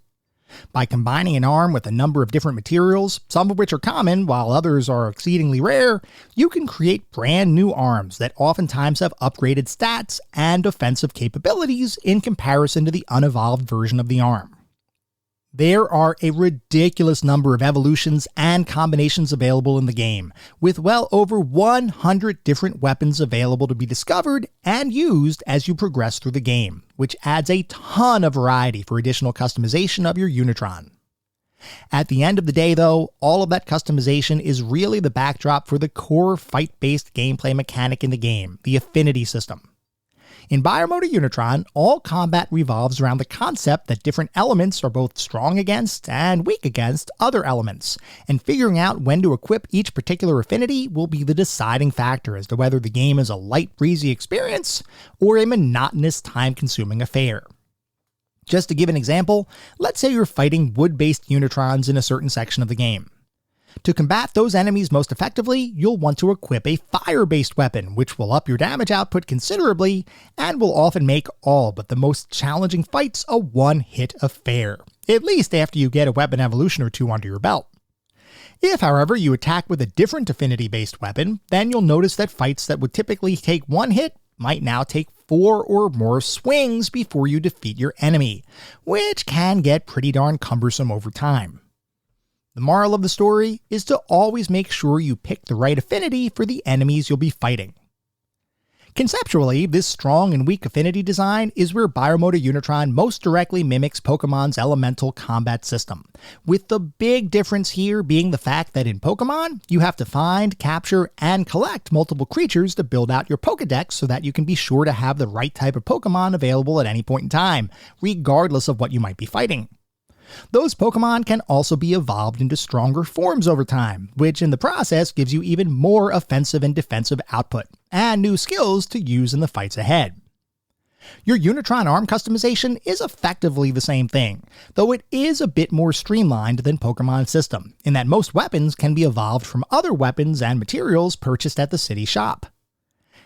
By combining an arm with a number of different materials, some of which are common while others are exceedingly rare, you can create brand new arms that oftentimes have upgraded stats and offensive capabilities in comparison to the unevolved version of the arm. There are a ridiculous number of evolutions and combinations available in the game, with well over 100 different weapons available to be discovered and used as you progress through the game, which adds a ton of variety for additional customization of your Unitron. At the end of the day, though, all of that customization is really the backdrop for the core fight-based gameplay mechanic in the game, the affinity system. In Biomotor Unitron, all combat revolves around the concept that different elements are both strong against and weak against other elements, and figuring out when to equip each particular affinity will be the deciding factor as to whether the game is a light, breezy experience or a monotonous, time-consuming affair. Just to give an example, let's say you're fighting wood-based Unitrons in a certain section of the game. To combat those enemies most effectively, you'll want to equip a fire-based weapon, which will up your damage output considerably and will often make all but the most challenging fights a one-hit affair, at least after you get a weapon evolution or two under your belt. If, however, you attack with a different affinity-based weapon, then you'll notice that fights that would typically take one hit might now take 4 or more swings before you defeat your enemy, which can get pretty darn cumbersome over time. The moral of the story is to always make sure you pick the right affinity for the enemies you'll be fighting. Conceptually, this strong and weak affinity design is where Biomotor Unitron most directly mimics Pokemon's elemental combat system, with the big difference here being the fact that in Pokemon, you have to find, capture, and collect multiple creatures to build out your Pokedex so that you can be sure to have the right type of Pokemon available at any point in time, regardless of what you might be fighting. Those Pokemon can also be evolved into stronger forms over time, which in the process gives you even more offensive and defensive output, and new skills to use in the fights ahead. Your Unitron arm customization is effectively the same thing, though it is a bit more streamlined than Pokemon's system, in that most weapons can be evolved from other weapons and materials purchased at the city shop.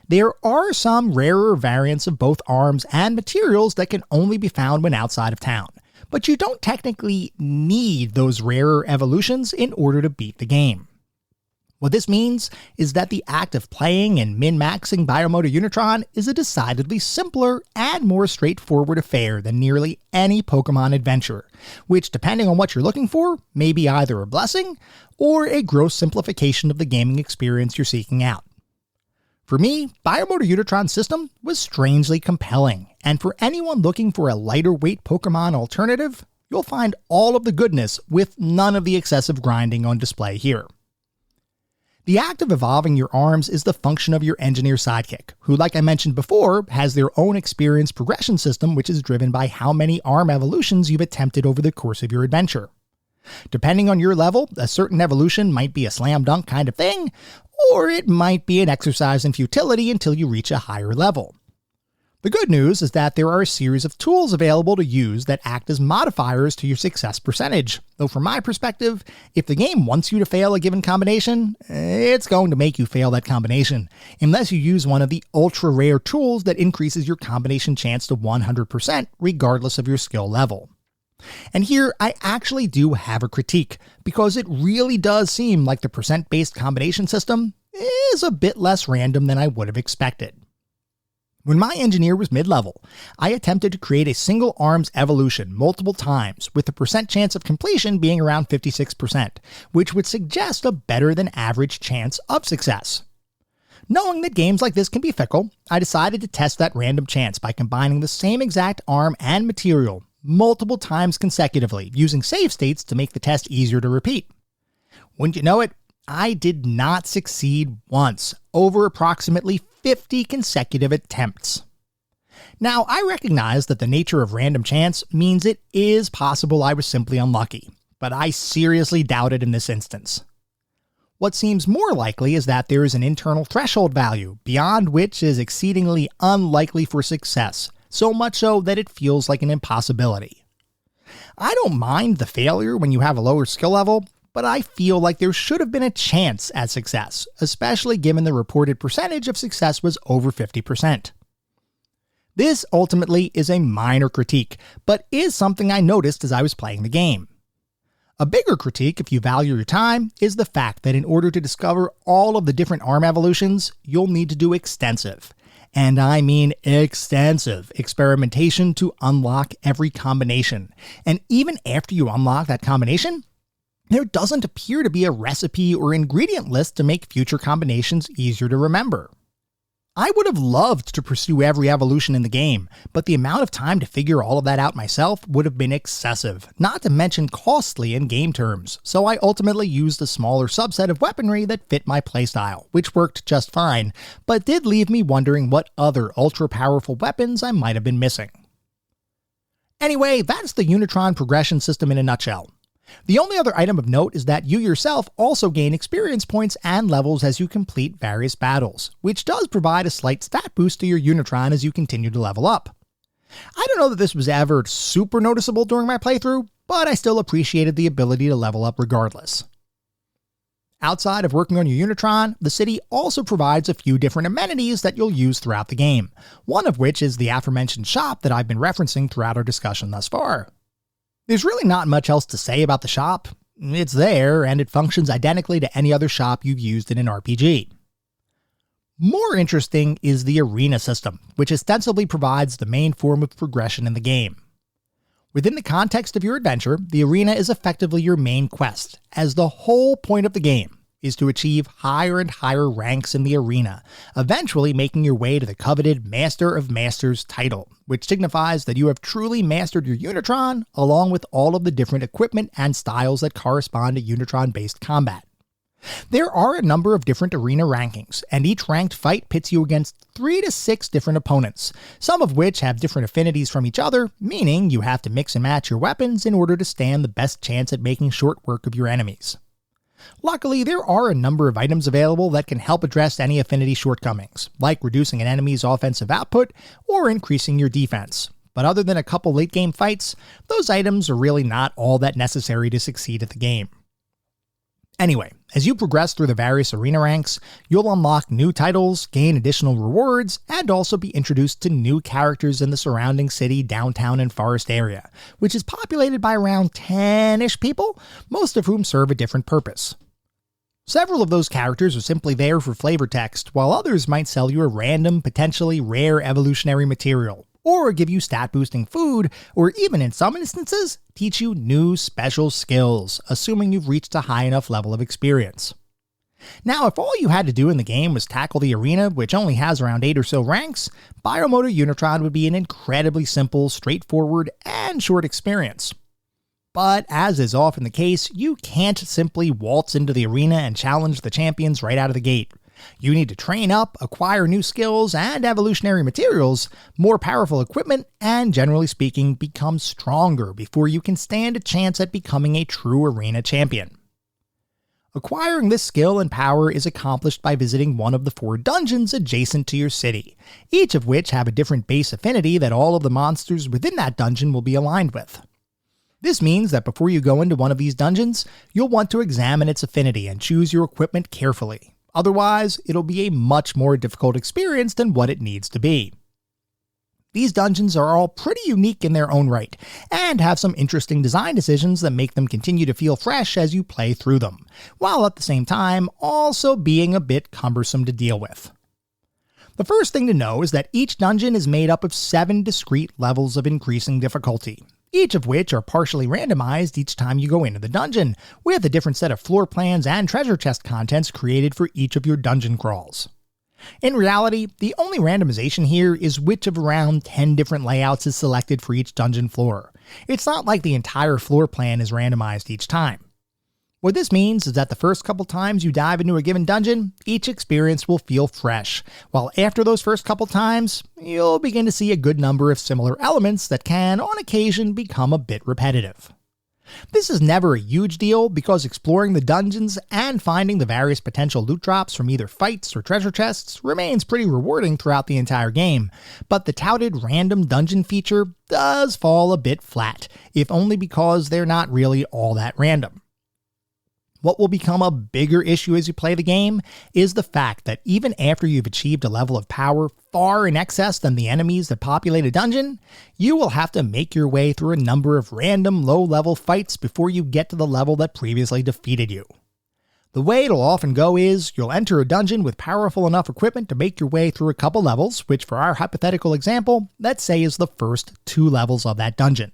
There are some rarer variants of both arms and materials that can only be found when outside of town, but you don't technically need those rarer evolutions in order to beat the game. What this means is that the act of playing and min-maxing Biomotor Unitron is a decidedly simpler and more straightforward affair than nearly any Pokemon adventure, which, depending on what you're looking for, may be either a blessing or a gross simplification of the gaming experience you're seeking out. For me, Biomotor Unitron's system was strangely compelling, and for anyone looking for a lighter weight Pokemon alternative, you'll find all of the goodness with none of the excessive grinding on display here. The act of evolving your arms is the function of your engineer sidekick, who, like I mentioned before, has their own experience progression system which is driven by how many arm evolutions you've attempted over the course of your adventure. Depending on your level, a certain evolution might be a slam dunk kind of thing, or it might be an exercise in futility until you reach a higher level. The good news is that there are a series of tools available to use that act as modifiers to your success percentage, though from my perspective, if the game wants you to fail a given combination, it's going to make you fail that combination, unless you use one of the ultra-rare tools that increases your combination chance to 100% regardless of your skill level. And here, I actually do have a critique, because it really does seem like the percent-based combination system is a bit less random than I would have expected. When my engineer was mid-level, I attempted to create a single arms evolution multiple times, with the percent chance of completion being around 56%, which would suggest a better than average chance of success. Knowing that games like this can be fickle, I decided to test that random chance by combining the same exact arm and material multiple times consecutively, using save states to make the test easier to repeat. Wouldn't you know it, I did not succeed once, over approximately 50 consecutive attempts. Now, I recognize that the nature of random chance means it is possible I was simply unlucky, but I seriously doubt it in this instance. What seems more likely is that there is an internal threshold value, beyond which is exceedingly unlikely for success, so much so that it feels like an impossibility. I don't mind the failure when you have a lower skill level, but I feel like there should have been a chance at success, especially given the reported percentage of success was over 50%. This ultimately is a minor critique, but is something I noticed as I was playing the game. A bigger critique, if you value your time, is the fact that in order to discover all of the different arm evolutions, you'll need to do extensive, and I mean extensive, experimentation to unlock every combination. And even after you unlock that combination, there doesn't appear to be a recipe or ingredient list to make future combinations easier to remember. I would have loved to pursue every evolution in the game, but the amount of time to figure all of that out myself would have been excessive, not to mention costly in game terms, so I ultimately used a smaller subset of weaponry that fit my playstyle, which worked just fine, but did leave me wondering what other ultra-powerful weapons I might have been missing. Anyway, that's the Unitron progression system in a nutshell. The only other item of note is that you yourself also gain experience points and levels as you complete various battles, which does provide a slight stat boost to your Unitron as you continue to level up. I don't know that this was ever super noticeable during my playthrough, but I still appreciated the ability to level up regardless. Outside of working on your Unitron, the city also provides a few different amenities that you'll use throughout the game, one of which is the aforementioned shop that I've been referencing throughout our discussion thus far. There's really not much else to say about the shop. It's there, and it functions identically to any other shop you've used in an RPG. More interesting is the arena system, which ostensibly provides the main form of progression in the game. Within the context of your adventure, the arena is effectively your main quest, as the whole point of the game is to achieve higher and higher ranks in the arena, eventually making your way to the coveted Master of Masters title, which signifies that you have truly mastered your Unitron, along with all of the different equipment and styles that correspond to Unitron-based combat. There are a number of different arena rankings, and each ranked fight pits you against 3 to 6 different opponents, some of which have different affinities from each other, meaning you have to mix and match your weapons in order to stand the best chance at making short work of your enemies. Luckily, there are a number of items available that can help address any affinity shortcomings, like reducing an enemy's offensive output or increasing your defense. But other than a couple late-game fights, those items are really not all that necessary to succeed at the game. Anyway, as you progress through the various arena ranks, you'll unlock new titles, gain additional rewards, and also be introduced to new characters in the surrounding city, downtown, and forest area, which is populated by around 10-ish people, most of whom serve a different purpose. Several of those characters are simply there for flavor text, while others might sell you a random, potentially rare evolutionary material, or give you stat-boosting food, or even in some instances, teach you new special skills, assuming you've reached a high enough level of experience. Now, if all you had to do in the game was tackle the arena, which only has around 8 or so ranks, Biomotor Unitron would be an incredibly simple, straightforward, and short experience. But as is often the case, you can't simply waltz into the arena and challenge the champions right out of the gate. You need to train up, acquire new skills and evolutionary materials, more powerful equipment, and generally speaking, become stronger before you can stand a chance at becoming a true arena champion. Acquiring this skill and power is accomplished by visiting one of the 4 dungeons adjacent to your city, each of which have a different base affinity that all of the monsters within that dungeon will be aligned with. This means that before you go into one of these dungeons, you'll want to examine its affinity and choose your equipment carefully. Otherwise, it'll be a much more difficult experience than what it needs to be. These dungeons are all pretty unique in their own right, and have some interesting design decisions that make them continue to feel fresh as you play through them, while at the same time also being a bit cumbersome to deal with. The first thing to know is that each dungeon is made up of 7 discrete levels of increasing difficulty, each of which are partially randomized each time you go into the dungeon, with a different set of floor plans and treasure chest contents created for each of your dungeon crawls. In reality, the only randomization here is which of around 10 different layouts is selected for each dungeon floor. It's not like the entire floor plan is randomized each time. What this means is that the first couple times you dive into a given dungeon, each experience will feel fresh, while after those first couple times, you'll begin to see a good number of similar elements that can, on occasion, become a bit repetitive. This is never a huge deal because exploring the dungeons and finding the various potential loot drops from either fights or treasure chests remains pretty rewarding throughout the entire game, but the touted random dungeon feature does fall a bit flat, if only because they're not really all that random. What will become a bigger issue as you play the game is the fact that even after you've achieved a level of power far in excess than the enemies that populate a dungeon, you will have to make your way through a number of random low-level fights before you get to the level that previously defeated you. The way it'll often go is, you'll enter a dungeon with powerful enough equipment to make your way through a couple levels, which for our hypothetical example, let's say is the first 2 levels of that dungeon.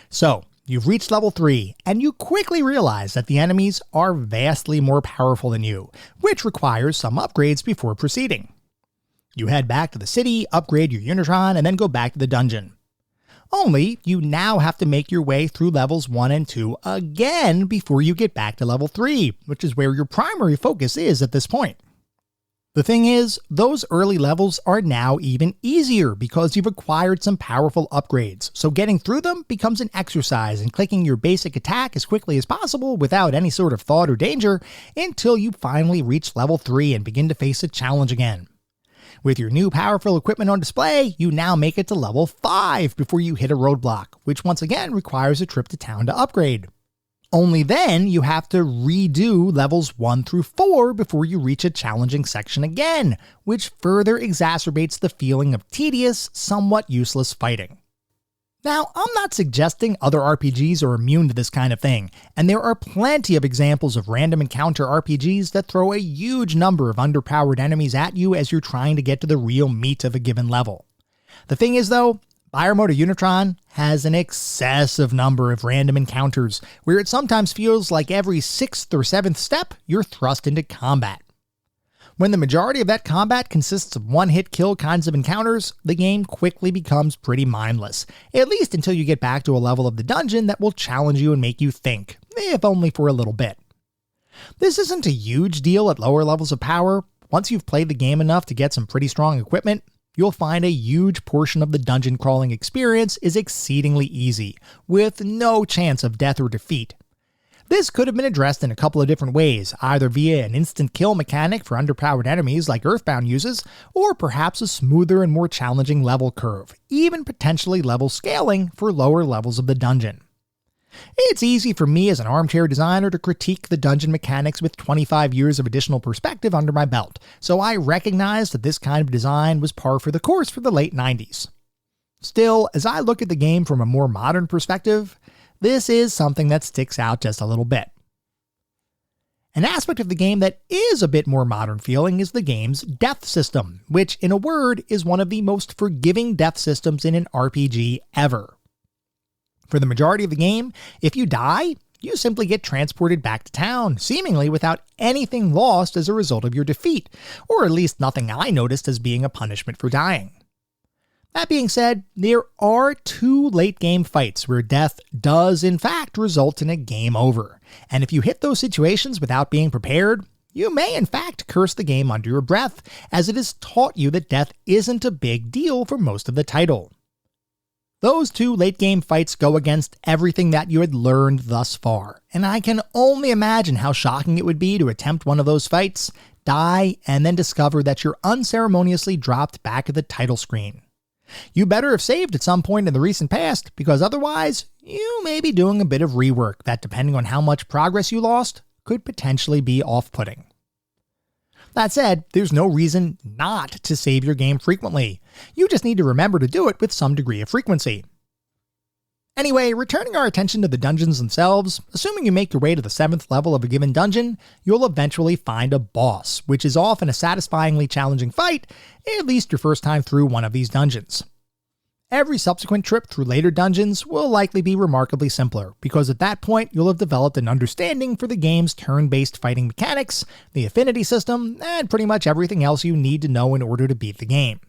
So, you've reached level 3, and you quickly realize that the enemies are vastly more powerful than you, which requires some upgrades before proceeding. You head back to the city, upgrade your Unitron, and then go back to the dungeon. Only, you now have to make your way through levels 1 and 2 again before you get back to level 3, which is where your primary focus is at this point. The thing is, those early levels are now even easier because you've acquired some powerful upgrades, so getting through them becomes an exercise in clicking your basic attack as quickly as possible without any sort of thought or danger until you finally reach level 3 and begin to face a challenge again. With your new powerful equipment on display, you now make it to level 5 before you hit a roadblock, which once again requires a trip to town to upgrade. Only then you have to redo levels 1 through 4 before you reach a challenging section again, which further exacerbates the feeling of tedious, somewhat useless fighting. Now, I'm not suggesting other RPGs are immune to this kind of thing, and there are plenty of examples of random encounter RPGs that throw a huge number of underpowered enemies at you as you're trying to get to the real meat of a given level. The thing is though, Biomotor Unitron has an excessive number of random encounters, where it sometimes feels like every 6th or 7th step you're thrust into combat. When the majority of that combat consists of one-hit kill kinds of encounters, the game quickly becomes pretty mindless, at least until you get back to a level of the dungeon that will challenge you and make you think, if only for a little bit. This isn't a huge deal at lower levels of power. Once you've played the game enough to get some pretty strong equipment, you'll find a huge portion of the dungeon crawling experience is exceedingly easy, with no chance of death or defeat. This could have been addressed in a couple of different ways, either via an instant kill mechanic for underpowered enemies like Earthbound uses, or perhaps a smoother and more challenging level curve, even potentially level scaling for lower levels of the dungeon. It's easy for me as an armchair designer to critique the dungeon mechanics with 25 years of additional perspective under my belt, so I recognize that this kind of design was par for the course for the late 90s. Still, as I look at the game from a more modern perspective, this is something that sticks out just a little bit. An aspect of the game that is a bit more modern feeling is the game's death system, which in a word is one of the most forgiving death systems in an RPG ever. For the majority of the game, if you die, you simply get transported back to town, seemingly without anything lost as a result of your defeat, or at least nothing I noticed as being a punishment for dying. That being said, there are 2 late-game fights where death does in fact result in a game over, and if you hit those situations without being prepared, you may in fact curse the game under your breath, as it has taught you that death isn't a big deal for most of the title. Those 2 late-game fights go against everything that you had learned thus far, and I can only imagine how shocking it would be to attempt one of those fights, die, and then discover that you're unceremoniously dropped back at the title screen. You better have saved at some point in the recent past, because otherwise, you may be doing a bit of rework that, depending on how much progress you lost, could potentially be off-putting. That said, there's no reason not to save your game frequently. You just need to remember to do it with some degree of frequency. Anyway, returning our attention to the dungeons themselves, assuming you make your way to the 7th level of a given dungeon, you'll eventually find a boss, which is often a satisfyingly challenging fight, at least your first time through one of these dungeons. Every subsequent trip through later dungeons will likely be remarkably simpler, because at that point you'll have developed an understanding for the game's turn-based fighting mechanics, the affinity system, and pretty much everything else you need to know in order to beat the game.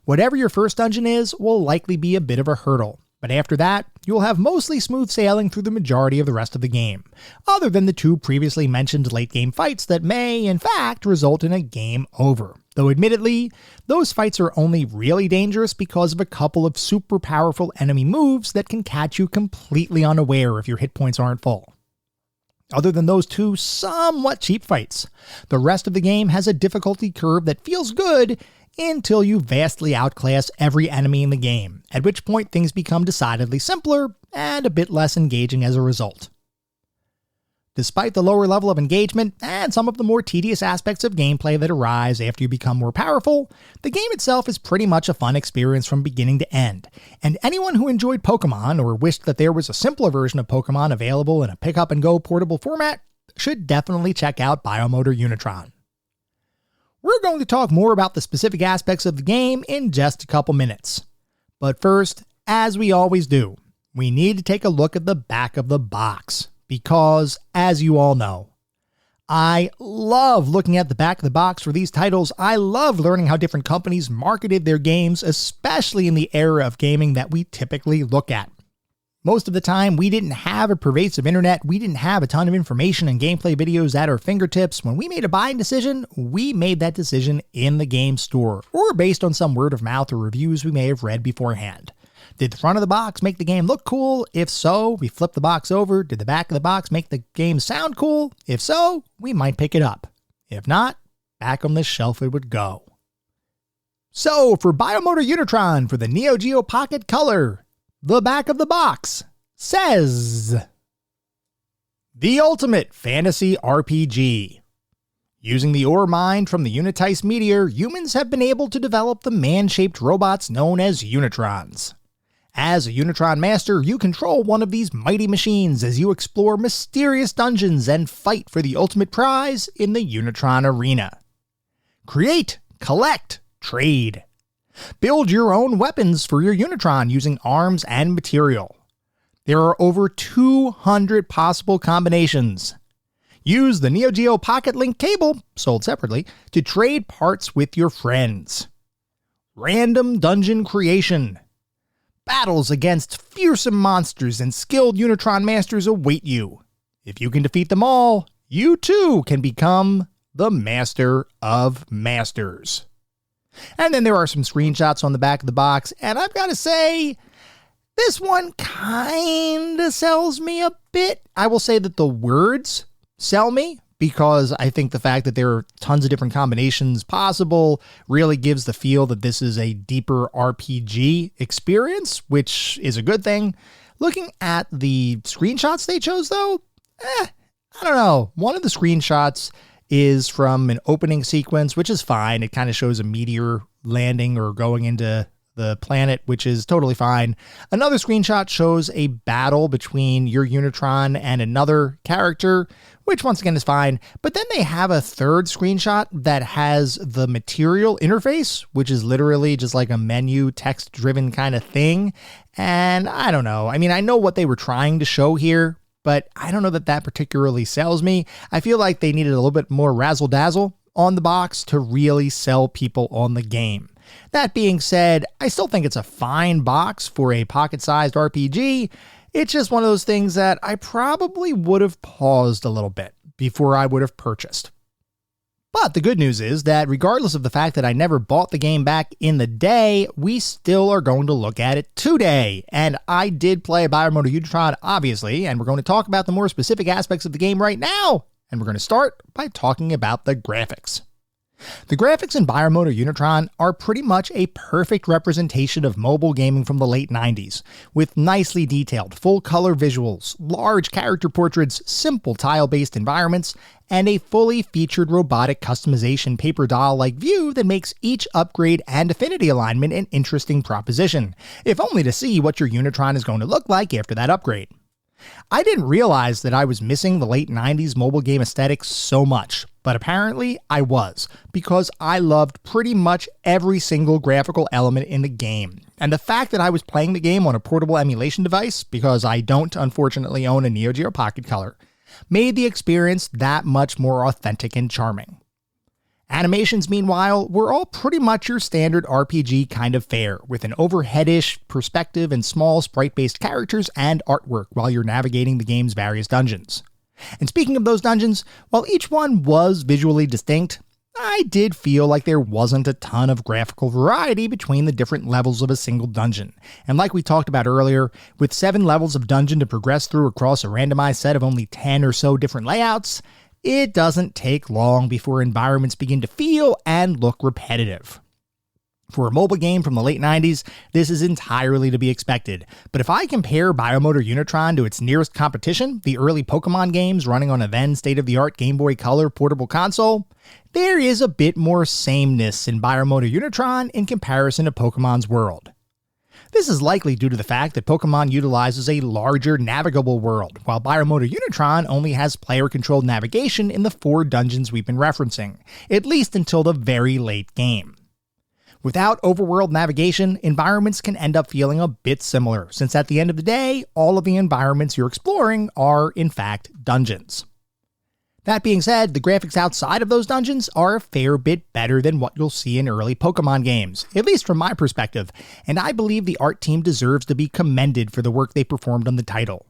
Whatever your first dungeon is will likely be a bit of a hurdle, but after that, you'll have mostly smooth sailing through the majority of the rest of the game, other than the 2 previously mentioned late-game fights that may, in fact, result in a game over. Though admittedly, those fights are only really dangerous because of a couple of super powerful enemy moves that can catch you completely unaware if your hit points aren't full. Other than those 2 somewhat cheap fights, the rest of the game has a difficulty curve that feels good until you vastly outclass every enemy in the game, at which point things become decidedly simpler and a bit less engaging as a result. Despite the lower level of engagement and some of the more tedious aspects of gameplay that arise after you become more powerful, the game itself is pretty much a fun experience from beginning to end, and anyone who enjoyed Pokemon or wished that there was a simpler version of Pokemon available in a pick-up-and-go portable format should definitely check out Biomotor Unitron. We're going to talk more about the specific aspects of the game in just a couple minutes. But first, as we always do, we need to take a look at the back of the box. Because, as you all know, I love looking at the back of the box for these titles. I love learning how different companies marketed their games, especially in the era of gaming that we typically look at. Most of the time, we didn't have a pervasive internet. We didn't have a ton of information and gameplay videos at our fingertips. When we made a buying decision, we made that decision in the game store or based on some word of mouth or reviews we may have read beforehand. Did the front of the box make the game look cool? If so, we flip the box over. Did the back of the box make the game sound cool? If so, we might pick it up. If not, back on the shelf it would go. So, for Biomotor Unitron for the Neo Geo Pocket Color, the back of the box says, The Ultimate Fantasy RPG. Using the ore mined from the Unitice meteor, humans have been able to develop the man-shaped robots known as Unitrons. As a Unitron Master, you control one of these mighty machines as you explore mysterious dungeons and fight for the ultimate prize in the Unitron arena. Create, collect, trade. Build your own weapons for your Unitron using arms and material. There are over 200 possible combinations. Use the Neo Geo Pocket Link cable, sold separately, to trade parts with your friends. Random dungeon creation. Battles against fearsome monsters and skilled Unitron Masters await you. If you can defeat them all, you too can become the Master of Masters. And then there are some screenshots on the back of the box, and I've got to say, this one kinda sells me a bit. I will say that the words sell me, because I think the fact that there are tons of different combinations possible really gives the feel that this is a deeper RPG experience, which is a good thing. Looking at the screenshots they chose, though, I don't know. One of the screenshots is from an opening sequence, which is fine. It kind of shows a meteor landing or going into the planet, which is totally fine. Another screenshot shows a battle between your Unitron and another character, which once again is fine. But then they have a third screenshot that has the material interface, which is literally just like a menu text-driven kind of thing. And I don't know. I mean, I know what they were trying to show here, but I don't know that that particularly sells me. I feel like they needed a little bit more razzle-dazzle on the box to really sell people on the game. That being said, I still think it's a fine box for a pocket-sized RPG. It's just one of those things that I probably would have paused a little bit before I would have purchased. But the good news is that regardless of the fact that I never bought the game back in the day, we still are going to look at it today. And I did play Biomotor Unitron, obviously, and we're going to talk about the more specific aspects of the game right now. And we're going to start by talking about the graphics. The graphics in Biomotor Unitron are pretty much a perfect representation of mobile gaming from the late 90s, with nicely detailed full-color visuals, large character portraits, simple tile-based environments, and a fully featured robotic customization paper doll-like view that makes each upgrade and affinity alignment an interesting proposition, if only to see what your Unitron is going to look like after that upgrade. I didn't realize that I was missing the late 90s mobile game aesthetic so much, but apparently I was, because I loved pretty much every single graphical element in the game. And the fact that I was playing the game on a portable emulation device, because I don't unfortunately own a Neo Geo Pocket Color, made the experience that much more authentic and charming. Animations, meanwhile, were all pretty much your standard RPG kind of fare, with an overheadish perspective and small sprite-based characters and artwork while you're navigating the game's various dungeons. And speaking of those dungeons, while each one was visually distinct, I did feel like there wasn't a ton of graphical variety between the different levels of a single dungeon. And like we talked about earlier, with 7 levels of dungeon to progress through across a randomized set of only 10 or so different layouts, it doesn't take long before environments begin to feel and look repetitive. For a mobile game from the late 90s, this is entirely to be expected. But if I compare Biomotor Unitron to its nearest competition, the early Pokemon games running on a then state-of-the-art Game Boy Color portable console, there is a bit more sameness in Biomotor Unitron in comparison to Pokemon's world. This is likely due to the fact that Pokemon utilizes a larger navigable world, while Biomotor Unitron only has player-controlled navigation in the 4 dungeons we've been referencing, at least until the very late game. Without overworld navigation, environments can end up feeling a bit similar, since at the end of the day, all of the environments you're exploring are, in fact, dungeons. That being said, the graphics outside of those dungeons are a fair bit better than what you'll see in early Pokemon games, at least from my perspective, and I believe the art team deserves to be commended for the work they performed on the title.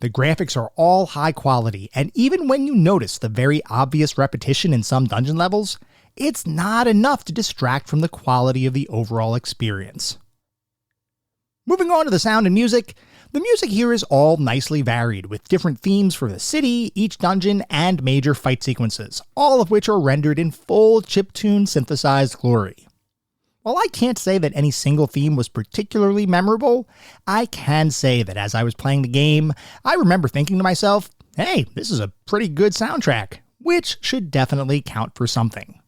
The graphics are all high quality, and even when you notice the very obvious repetition in some dungeon levels, it's not enough to distract from the quality of the overall experience. Moving on to the sound and music, the music here is all nicely varied, with different themes for the city, each dungeon, and major fight sequences, all of which are rendered in full chiptune synthesized glory. While I can't say that any single theme was particularly memorable, I can say that as I was playing the game, I remember thinking to myself, hey, this is a pretty good soundtrack, which should definitely count for something.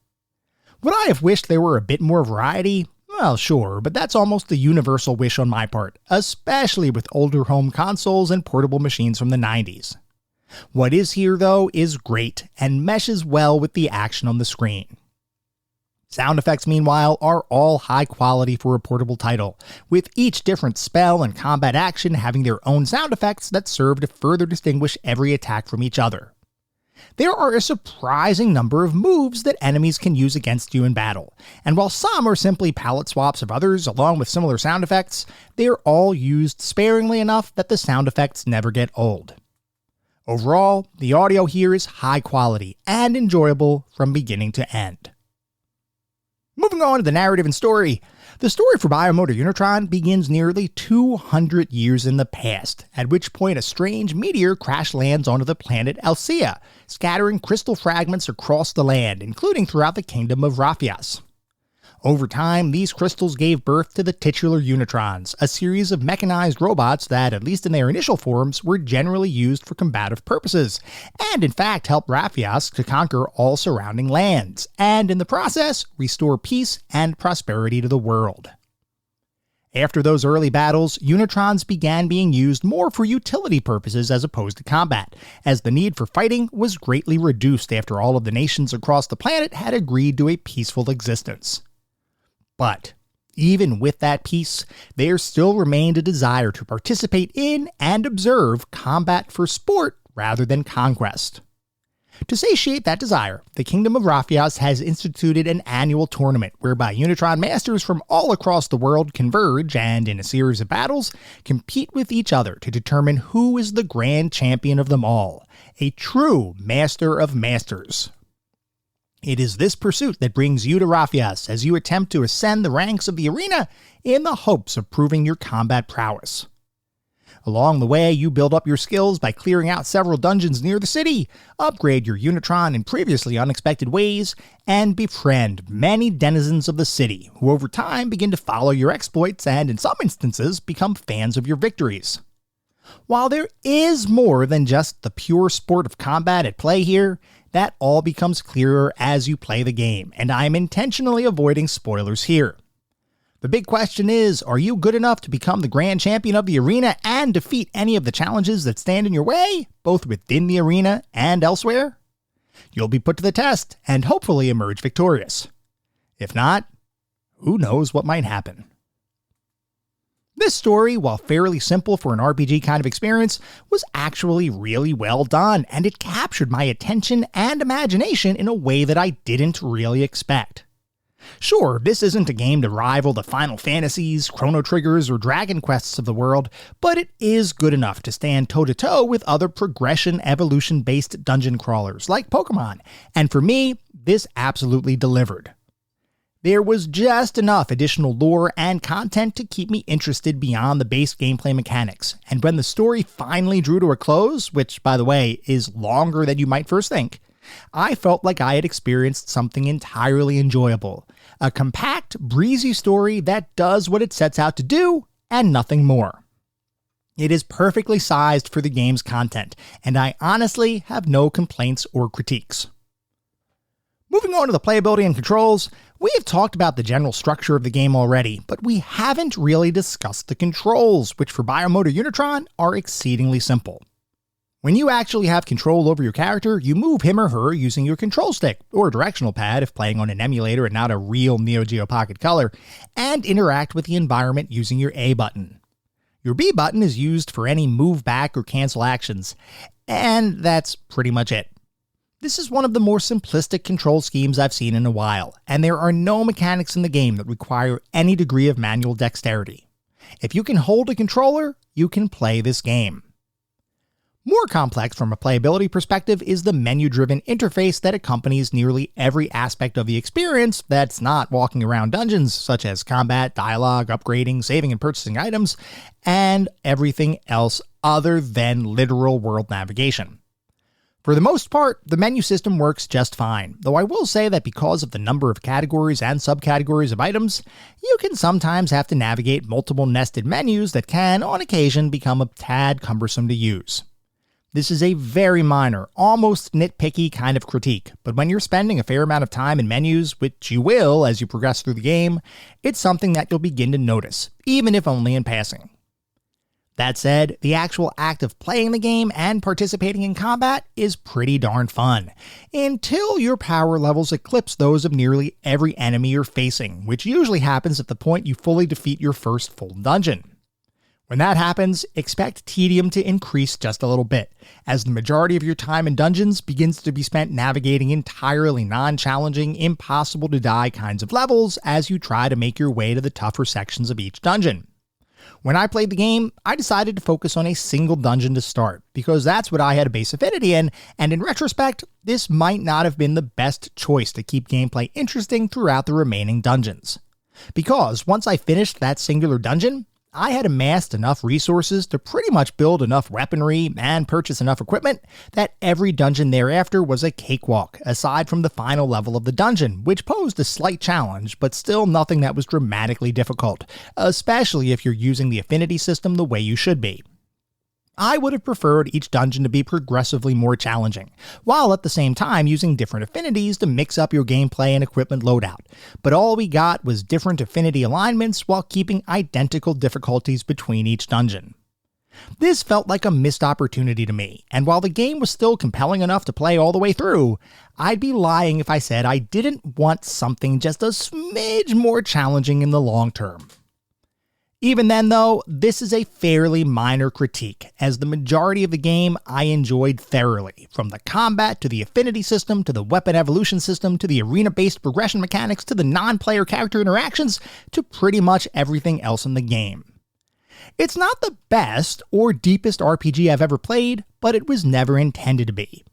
Would I have wished there were a bit more variety? Well, sure, but that's almost a universal wish on my part, especially with older home consoles and portable machines from the 90s. What is here, though, is great and meshes well with the action on the screen. Sound effects, meanwhile, are all high quality for a portable title, with each different spell and combat action having their own sound effects that serve to further distinguish every attack from each other. There are a surprising number of moves that enemies can use against you in battle, and while some are simply palette swaps of others along with similar sound effects, they are all used sparingly enough that the sound effects never get old. Overall, the audio here is high quality and enjoyable from beginning to end. Moving on to the narrative and story. The story for Biomotor Unitron begins nearly 200 years in the past, at which point a strange meteor crash lands onto the planet Alcea, scattering crystal fragments across the land, including throughout the kingdom of Raphias. Over time, these crystals gave birth to the titular Unitrons, a series of mechanized robots that, at least in their initial forms, were generally used for combative purposes, and in fact helped Raphias to conquer all surrounding lands, and in the process, restore peace and prosperity to the world. After those early battles, Unitrons began being used more for utility purposes as opposed to combat, as the need for fighting was greatly reduced after all of the nations across the planet had agreed to a peaceful existence. But even with that peace, there still remained a desire to participate in and observe combat for sport rather than conquest. To satiate that desire, the Kingdom of Raphias has instituted an annual tournament whereby Unitron Masters from all across the world converge and, in a series of battles, compete with each other to determine who is the grand champion of them all, a true Master of Masters. It is this pursuit that brings you to Raphias as you attempt to ascend the ranks of the arena in the hopes of proving your combat prowess. Along the way, you build up your skills by clearing out several dungeons near the city, upgrade your Unitron in previously unexpected ways, and befriend many denizens of the city, who over time begin to follow your exploits and, in some instances, become fans of your victories. While there is more than just the pure sport of combat at play here, that all becomes clearer as you play the game, and I'm intentionally avoiding spoilers here. The big question is, are you good enough to become the grand champion of the arena and defeat any of the challenges that stand in your way, both within the arena and elsewhere? You'll be put to the test and hopefully emerge victorious. If not, who knows what might happen. This story, while fairly simple for an RPG kind of experience, was actually really well done, and it captured my attention and imagination in a way that I didn't really expect. Sure, this isn't a game to rival the Final Fantasies, Chrono Triggers, or Dragon Quests of the world, but it is good enough to stand toe-to-toe with other progression evolution-based dungeon crawlers like Pokemon, and for me, this absolutely delivered. There was just enough additional lore and content to keep me interested beyond the base gameplay mechanics, and when the story finally drew to a close, which, by the way, is longer than you might first think, I felt like I had experienced something entirely enjoyable. A compact, breezy story that does what it sets out to do, and nothing more. It is perfectly sized for the game's content, and I honestly have no complaints or critiques. Moving on to the playability and controls, we have talked about the general structure of the game already, but we haven't really discussed the controls, which for Biomotor Unitron are exceedingly simple. When you actually have control over your character, you move him or her using your control stick, or directional pad if playing on an emulator and not a real Neo Geo Pocket Color, and interact with the environment using your A button. Your B button is used for any move back or cancel actions, and that's pretty much it. This is one of the more simplistic control schemes I've seen in a while, and there are no mechanics in the game that require any degree of manual dexterity. If you can hold a controller, you can play this game. More complex from a playability perspective is the menu-driven interface that accompanies nearly every aspect of the experience that's not walking around dungeons, such as combat, dialogue, upgrading, saving and purchasing items, and everything else other than literal world navigation. For the most part, the menu system works just fine, though I will say that because of the number of categories and subcategories of items, you can sometimes have to navigate multiple nested menus that can, on occasion, become a tad cumbersome to use. This is a very minor, almost nitpicky kind of critique, but when you're spending a fair amount of time in menus, which you will as you progress through the game, it's something that you'll begin to notice, even if only in passing. That said, the actual act of playing the game and participating in combat is pretty darn fun, until your power levels eclipse those of nearly every enemy you're facing, which usually happens at the point you fully defeat your first full dungeon. When that happens, expect tedium to increase just a little bit, as the majority of your time in dungeons begins to be spent navigating entirely non-challenging, impossible-to-die kinds of levels as you try to make your way to the tougher sections of each dungeon. When I played the game, I decided to focus on a single dungeon to start, because that's what I had a base affinity in, and in retrospect, this might not have been the best choice to keep gameplay interesting throughout the remaining dungeons. Because once I finished that singular dungeon, I had amassed enough resources to pretty much build enough weaponry and purchase enough equipment that every dungeon thereafter was a cakewalk, aside from the final level of the dungeon, which posed a slight challenge, but still nothing that was dramatically difficult, especially if you're using the affinity system the way you should be. I would have preferred each dungeon to be progressively more challenging, while at the same time using different affinities to mix up your gameplay and equipment loadout, but all we got was different affinity alignments while keeping identical difficulties between each dungeon. This felt like a missed opportunity to me, and while the game was still compelling enough to play all the way through, I'd be lying if I said I didn't want something just a smidge more challenging in the long term. Even then though, this is a fairly minor critique, as the majority of the game I enjoyed thoroughly, from the combat to the affinity system to the weapon evolution system to the arena-based progression mechanics to the non-player character interactions to pretty much everything else in the game. It's not the best or deepest RPG I've ever played, but it was never intended to be.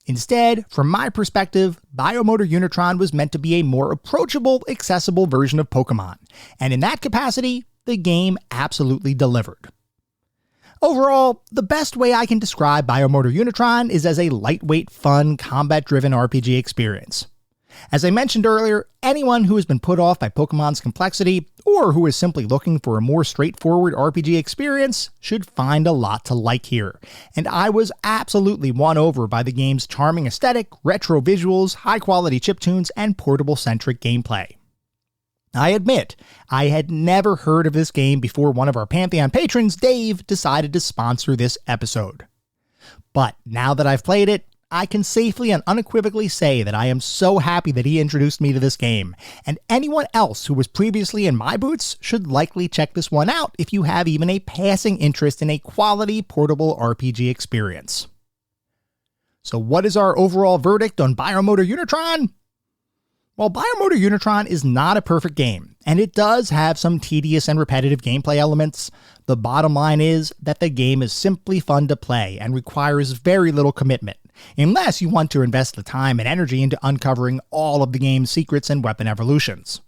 Instead, from my perspective, Biomotor Unitron was meant to be a more approachable, accessible version of Pokemon, and in that capacity, the game absolutely delivered. Overall, the best way I can describe Biomotor Unitron is as a lightweight, fun, combat-driven RPG experience. As I mentioned earlier, anyone who has been put off by Pokemon's complexity, or who is simply looking for a more straightforward RPG experience, should find a lot to like here, and I was absolutely won over by the game's charming aesthetic, retro visuals, high-quality chiptunes, and portable-centric gameplay. I admit, I had never heard of this game before one of our Pantheon patrons, Dave, decided to sponsor this episode. But now that I've played it, I can safely and unequivocally say that I am so happy that he introduced me to this game, and anyone else who was previously in my boots should likely check this one out if you have even a passing interest in a quality portable RPG experience. So what is our overall verdict on Biomotor Unitron? While Biomotor Unitron is not a perfect game, and it does have some tedious and repetitive gameplay elements, the bottom line is that the game is simply fun to play and requires very little commitment, unless you want to invest the time and energy into uncovering all of the game's secrets and weapon evolutions.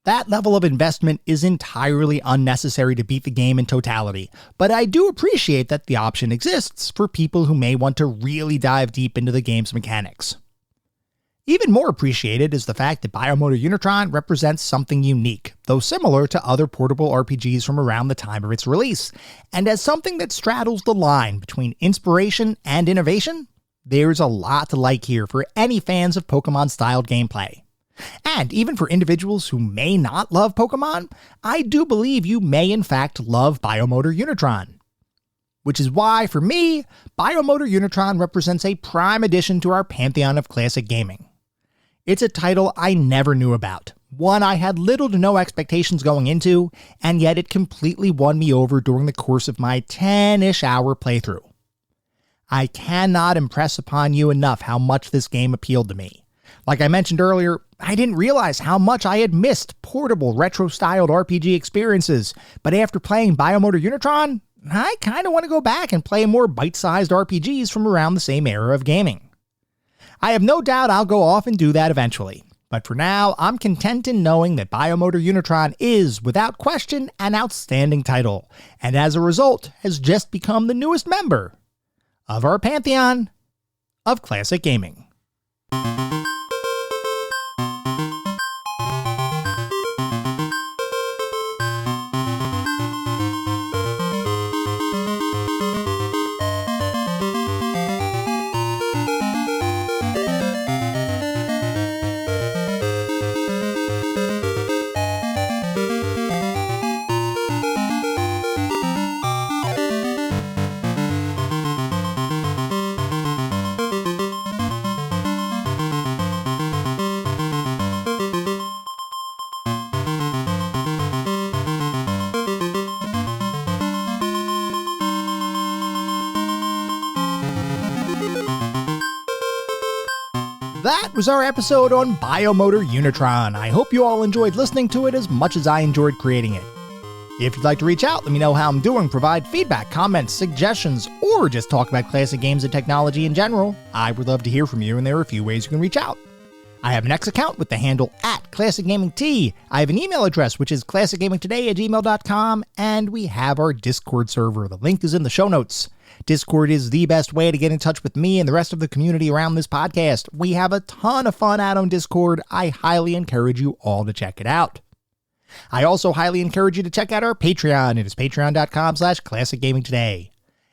That level of investment is entirely unnecessary to beat the game in totality, but I do appreciate that the option exists for people who may want to really dive deep into the game's mechanics. Even more appreciated is the fact that Biomotor Unitron represents something unique, though similar to other portable RPGs from around the time of its release, and as something that straddles the line between inspiration and innovation, there's a lot to like here for any fans of Pokemon-styled gameplay. And even for individuals who may not love Pokemon, I do believe you may in fact love Biomotor Unitron. Which is why, for me, Biomotor Unitron represents a prime addition to our pantheon of classic gaming. It's a title I never knew about, one I had little to no expectations going into, and yet it completely won me over during the course of my 10-ish hour playthrough. I cannot impress upon you enough how much this game appealed to me. Like I mentioned earlier, I didn't realize how much I had missed portable, retro-styled RPG experiences, but after playing Biomotor Unitron, I kind of want to go back and play more bite-sized RPGs from around the same era of gaming. I have no doubt I'll go off and do that eventually, but for now, I'm content in knowing that Biomotor Unitron is, without question, an outstanding title, and as a result, has just become the newest member of our pantheon of classic gaming. That was our episode on Biomotor Unitron. I hope you all enjoyed listening to it as much as I enjoyed creating it. If you'd like to reach out, let me know how I'm doing, provide feedback, comments, suggestions, or just talk about classic games and technology in general. I would love to hear from you, and there are a few ways you can reach out. I have an X account with the handle @ClassicGamingT. I have an email address, which is classicgamingtoday@gmail.com, and we have our Discord server. The link is in the show notes. Discord is the best way to get in touch with me and the rest of the community around this podcast. We have a ton of fun out on Discord. I highly encourage you all to check it out. I also highly encourage you to check out our Patreon. It is patreon.com/ClassicGamingToday.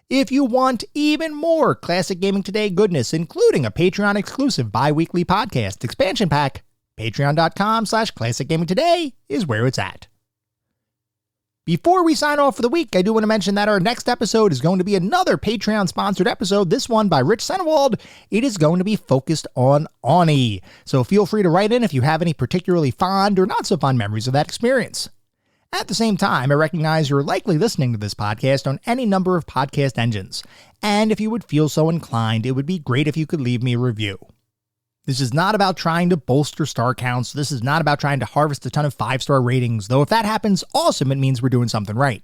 If you want even more Classic Gaming Today goodness, including a Patreon-exclusive bi-weekly podcast expansion pack, patreon.com/ClassicGamingToday is where it's at. Before we sign off for the week, I do want to mention that our next episode is going to be another Patreon-sponsored episode, this one by Rich Senewald. It is going to be focused on Oni, so feel free to write in if you have any particularly fond or not so fond memories of that experience. At the same time, I recognize you're likely listening to this podcast on any number of podcast engines, and if you would feel so inclined, it would be great if you could leave me a review. This is not about trying to bolster star counts. This is not about trying to harvest a ton of 5-star ratings, though if that happens, awesome, it means we're doing something right.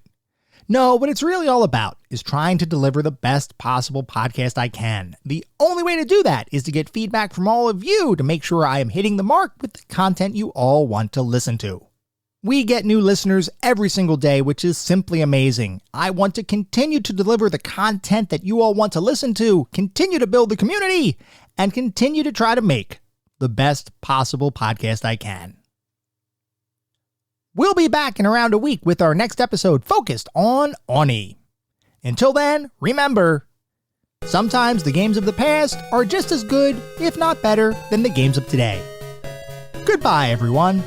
No, what it's really all about is trying to deliver the best possible podcast I can. The only way to do that is to get feedback from all of you to make sure I am hitting the mark with the content you all want to listen to. We get new listeners every single day, which is simply amazing. I want to continue to deliver the content that you all want to listen to, continue to build the community, and continue to try to make the best possible podcast I can. We'll be back in around a week with our next episode focused on Oni. Until then, remember, sometimes the games of the past are just as good, if not better, than the games of today. Goodbye, everyone.